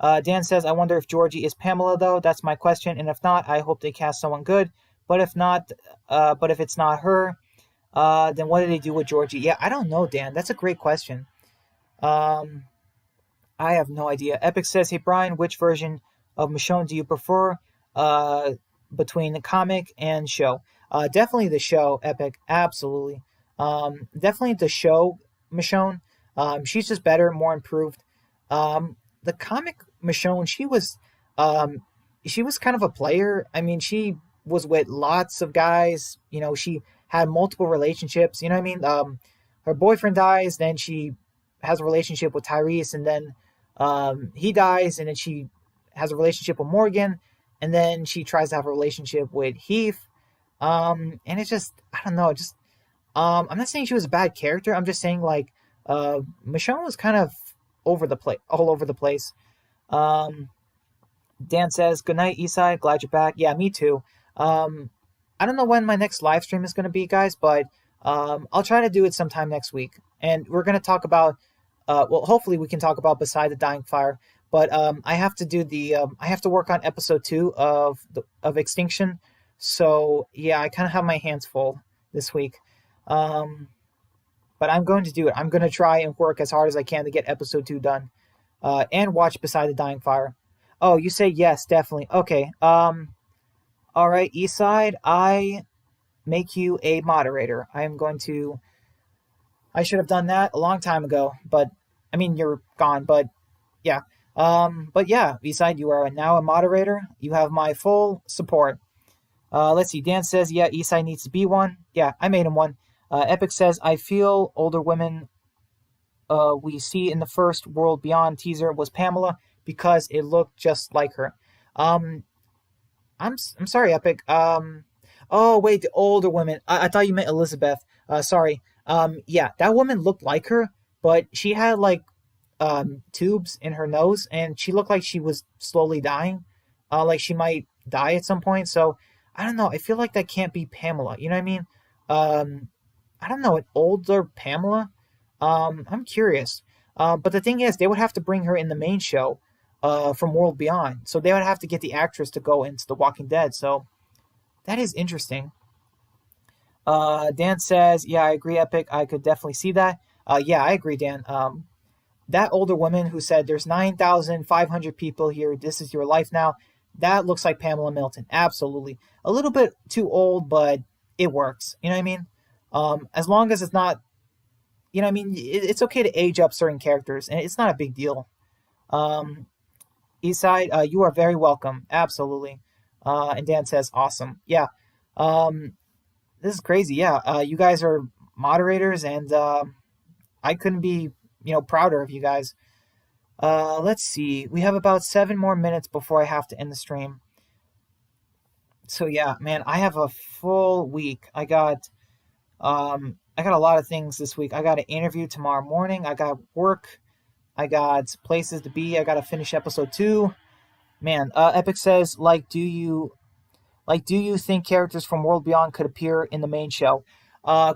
Dan says, I wonder if Georgie is Pamela, though. That's my question. And if not, I hope they cast someone good. But if not, but if it's not her, then what did they do with Georgie? Yeah, I don't know, Dan. That's a great question. Um, I have no idea. Epic says, hey, Brian, which version of Michonne do you prefer uh, between the comic and show? Definitely the show, Epic. Absolutely. Definitely the show, Michonne. She's just better, more improved. The comic Michonne, um, she was kind of a player. I mean, she was with lots of guys. She had multiple relationships. You know what I mean? Her boyfriend dies, then she has a relationship with Tyrese, and then he dies, and then she has a relationship with Morgan, and then she tries to have a relationship with Heath. And it's just, I don't know, just I'm not saying she was a bad character. I'm just saying like Michonne was kind of all over the place. Um, Dan says, "Good night, Eastside. Glad you're back. Yeah, me too. Um, I don't know when my next live stream is going to be, guys, but I'll try to do it sometime next week. And we're going to talk about, well, hopefully we can talk about Beside the Dying Fire. But I have to do I have to work on episode 2 of Extinction. So yeah, I kind of have my hands full this week. Um, but I'm going to do it. I'm going to try and work as hard as I can to get episode 2 done. And watch Beside the Dying Fire. Oh, you say yes, definitely. Okay. All right, Eastside, I make you a moderator. I am going to. I should have done that a long time ago, but I mean you're gone. But yeah. But yeah, Eastside, you are now a moderator. You have my full support. Let's see. Dan says, yeah, Eastside needs to be one. Yeah, I made him one. Epic says, I feel older women we see in the first World Beyond teaser was Pamela because it looked just like her. Um, I'm sorry, Epic. Oh wait, the older woman. I thought you meant Elizabeth. Sorry. Yeah, that woman looked like her, but she had like tubes in her nose, and she looked like she was slowly dying. Like she might die at some point. So I don't know. I feel like that can't be Pamela. You know what I mean? Um, I don't know, an older Pamela. I'm curious. But the thing is, they would have to bring her in the main show, from World Beyond. So they would have to get the actress to go into The Walking Dead. So that is interesting. Dan says, yeah, I agree, Epic. I could definitely see that. Yeah, I agree, Dan. That older woman who said, there's 9,500 people here. This is your life now. That looks like Pamela Milton. Absolutely. A little bit too old, but it works. You know what I mean? As long as it's not, I mean, it's okay to age up certain characters, and it's not a big deal. Um, Eastside, you are very welcome. Absolutely. And Dan says, awesome. Yeah. Um, this is crazy. Yeah. You guys are moderators, and I couldn't be, prouder of you guys. Let's see. We have about 7 more minutes before I have to end the stream. So yeah, man, I have a full week. I got a lot of things this week. I got an interview tomorrow morning. I got work. I got places to be. I got to finish episode 2. Man, Epic says, do you think characters from World Beyond could appear in the main show?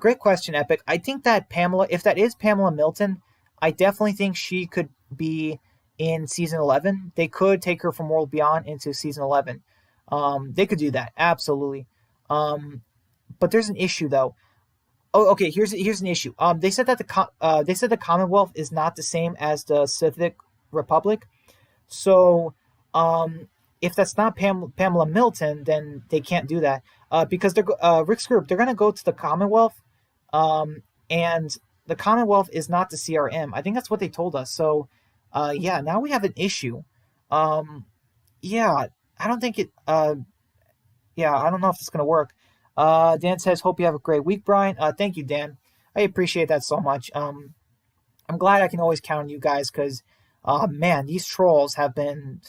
Great question, Epic. I think that Pamela, if that is Pamela Milton, I definitely think she could be in season 11. They could take her from World Beyond into season 11. They could do that, absolutely. But there's an issue though. Oh, okay. Here's an issue. They said that they said the Commonwealth is not the same as the Civic Republic. So, if that's not Pamela Milton, then they can't do that. Because they're Rick's group, they're gonna go to the Commonwealth, and the Commonwealth is not the CRM. I think that's what they told us. So, yeah, now we have an issue. Yeah, I don't think it. Yeah, I don't know if it's gonna work. Dan says, "Hope you have a great week, Brian." Thank you, Dan. I appreciate that so much. I'm glad I can always count on you guys because, man, these trolls have been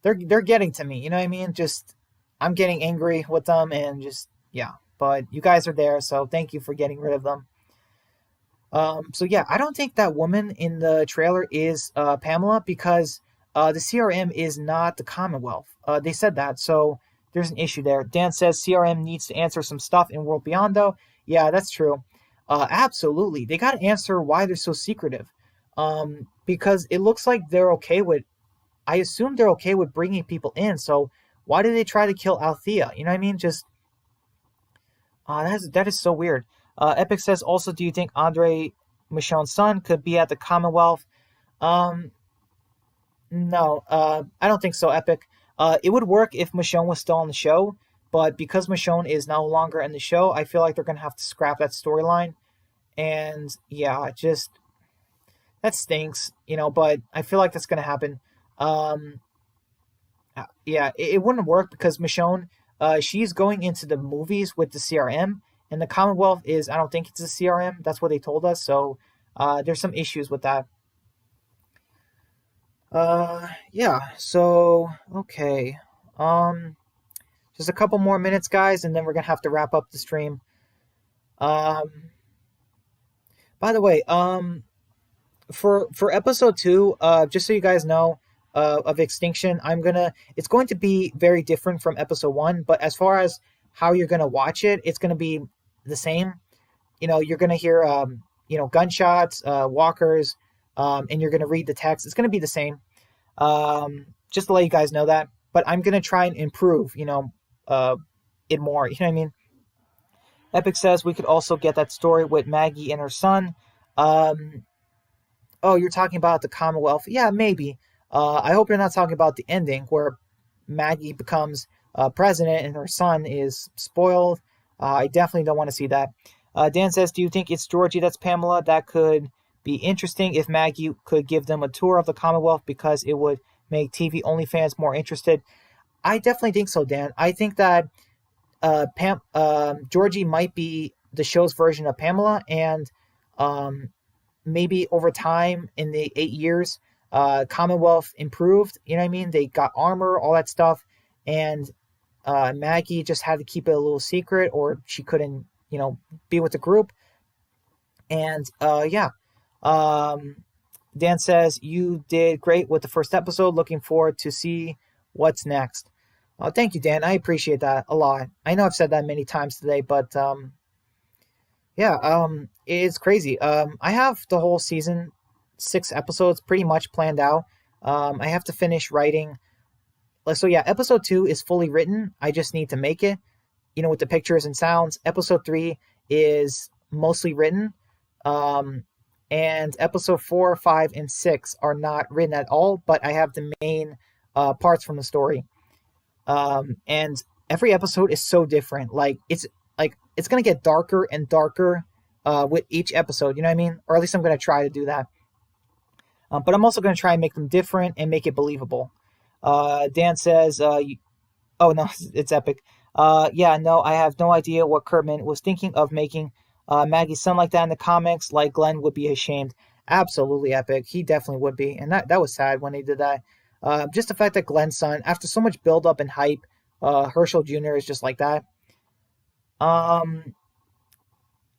they're getting to me. You know what I mean? Just I'm getting angry with them and just yeah. But you guys are there, so thank you for getting rid of them. So yeah, I don't think that woman in the trailer is Pamela because the CRM is not the Commonwealth. They said that, so there's an issue there. Dan says CRM needs to answer some stuff in World Beyond, though. Yeah, that's true. Absolutely, they got to answer why they're so secretive. Because it looks like they're okay with. I assume they're okay with bringing people in. So why did they try to kill Althea? You know what I mean? Just that is so weird. Epic says also, do you think Andre Michonne's son could be at the Commonwealth? Um, no, I don't think so, Epic. It would work if Michonne was still on the show, but because Michonne is no longer in the show, I feel like they're gonna have to scrap that storyline. And yeah, just that stinks, But I feel like that's gonna happen. Um, yeah, it wouldn't work because Michonne, she's going into the movies with the CRM, and the Commonwealth is, I don't think it's a CRM. That's what they told us. So there's some issues with that. Yeah. So okay. Um, just a couple more minutes, guys, and then we're gonna have to wrap up the stream. Um, by the way, for episode two, just so you guys know, of Extinction, it's going to be very different from episode one. But as far as how you're gonna watch it, it's gonna be the same. You're gonna hear gunshots, walkers, and you're gonna read the text. It's gonna be the same. Just to let you guys know that. But I'm gonna try and improve, uh, it more. You know what I mean? Epic says we could also get that story with Maggie and her son. Um, Oh, you're talking about the Commonwealth? Yeah, maybe. I hope you're not talking about the ending where Maggie becomes president and her son is spoiled. I definitely don't want to see that. Dan says, do you think it's Georgie that's Pamela? That could be interesting if Maggie could give them a tour of the Commonwealth because it would make TV only fans more interested. I definitely think so, Dan. I think that Georgie might be the show's version of Pamela, and um, maybe over time in the 8 years, Commonwealth improved. You know what I mean? They got armor, all that stuff, and Maggie just had to keep it a little secret, or she couldn't, be with the group. And yeah, um, Dan says you did great with the first episode. Looking forward to see what's next. Thank you, Dan. I appreciate that a lot. I know I've said that many times today, but yeah, it's crazy. I have the whole season, 6 episodes, pretty much planned out. I have to finish writing. So yeah, episode 2 is fully written. I just need to make it, with the pictures and sounds. Episode 3 is mostly written. And episode 4, 5, and 6 are not written at all, but I have the main parts from the story. And every episode is so different. It's gonna get darker and darker with each episode. You know what I mean? Or at least I'm gonna try to do that. But I'm also gonna try and make them different and make it believable. Dan says, "Oh no, it's epic." Yeah, no, I have no idea what Kurtman was thinking of making Maggie's son like that in the comics. Like Glenn would be ashamed. Absolutely epic. He definitely would be, and that was sad when they did that. Just the fact that Glenn's son, after so much build up and hype, Herschel Jr. is just like that. Um,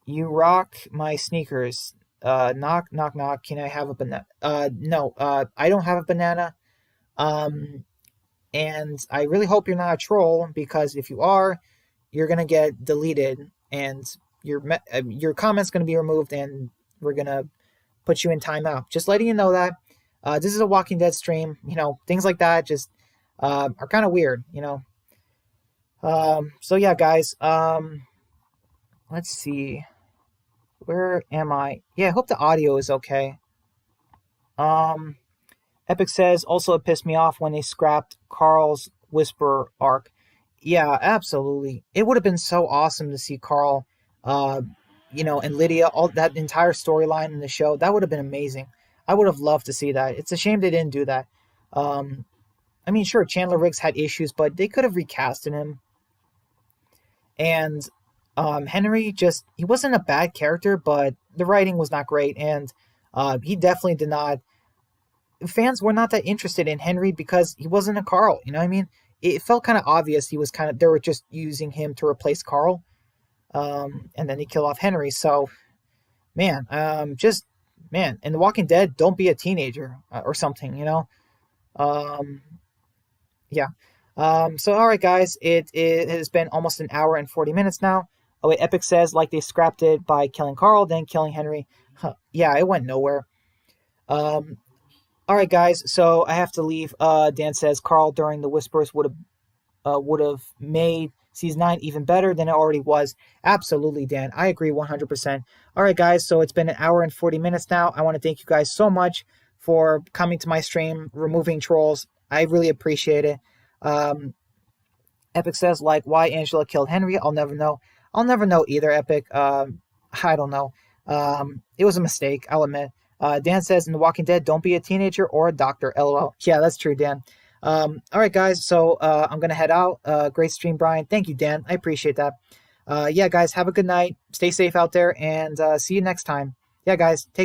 you rock my sneakers. Knock, knock, knock. Can I have a banana? No, I don't have a banana. Um, and I really hope you're not a troll because if you are, you're gonna get deleted and your comment's gonna be removed and we're gonna put you in timeout. Just letting you know that. This is a Walking Dead stream. Things like that just are kind of weird. So yeah, guys. Let's see. Where am I? Yeah, I hope the audio is okay. Um, Epic says also it pissed me off when they scrapped Carl's Whisper arc. Yeah, absolutely. It would have been so awesome to see Carl, and Lydia, all that entire storyline in the show. That would have been amazing. I would have loved to see that. It's a shame they didn't do that. Um, I mean, sure, Chandler Riggs had issues, but they could have recasted him. And Henry he wasn't a bad character, but the writing was not great, and he definitely did not. Fans were not that interested in Henry because he wasn't a Carl. You know what I mean? It felt kind of obvious they were just using him to replace Carl, and then they kill off Henry. So man, just man, in The Walking Dead, don't be a teenager or something, you know. Um, yeah. So all right, guys, it has been almost an hour and 40 minutes now. Oh wait, Epic says like they scrapped it by killing Carl, then killing Henry. Huh, yeah, it went nowhere. Um, all right, guys, so I have to leave. Dan says Carl during the Whispers would have made season 9 even better than it already was. Absolutely, Dan. I agree 100%. All right, guys. So it's been an hour and 40 minutes now. I want to thank you guys so much for coming to my stream, removing trolls. I really appreciate it. Um, Epic says, like, why Angela killed Henry. I'll never know. I'll never know either, Epic. I don't know. It was a mistake, I'll admit. Dan says, in The Walking Dead, don't be a teenager or a doctor. LOL. Yeah, that's true, Dan. All right, guys. So I'm going to head out. Great stream, Brian. Thank you, Dan. I appreciate that. Yeah, guys, have a good night. Stay safe out there and see you next time. Yeah, guys, take care.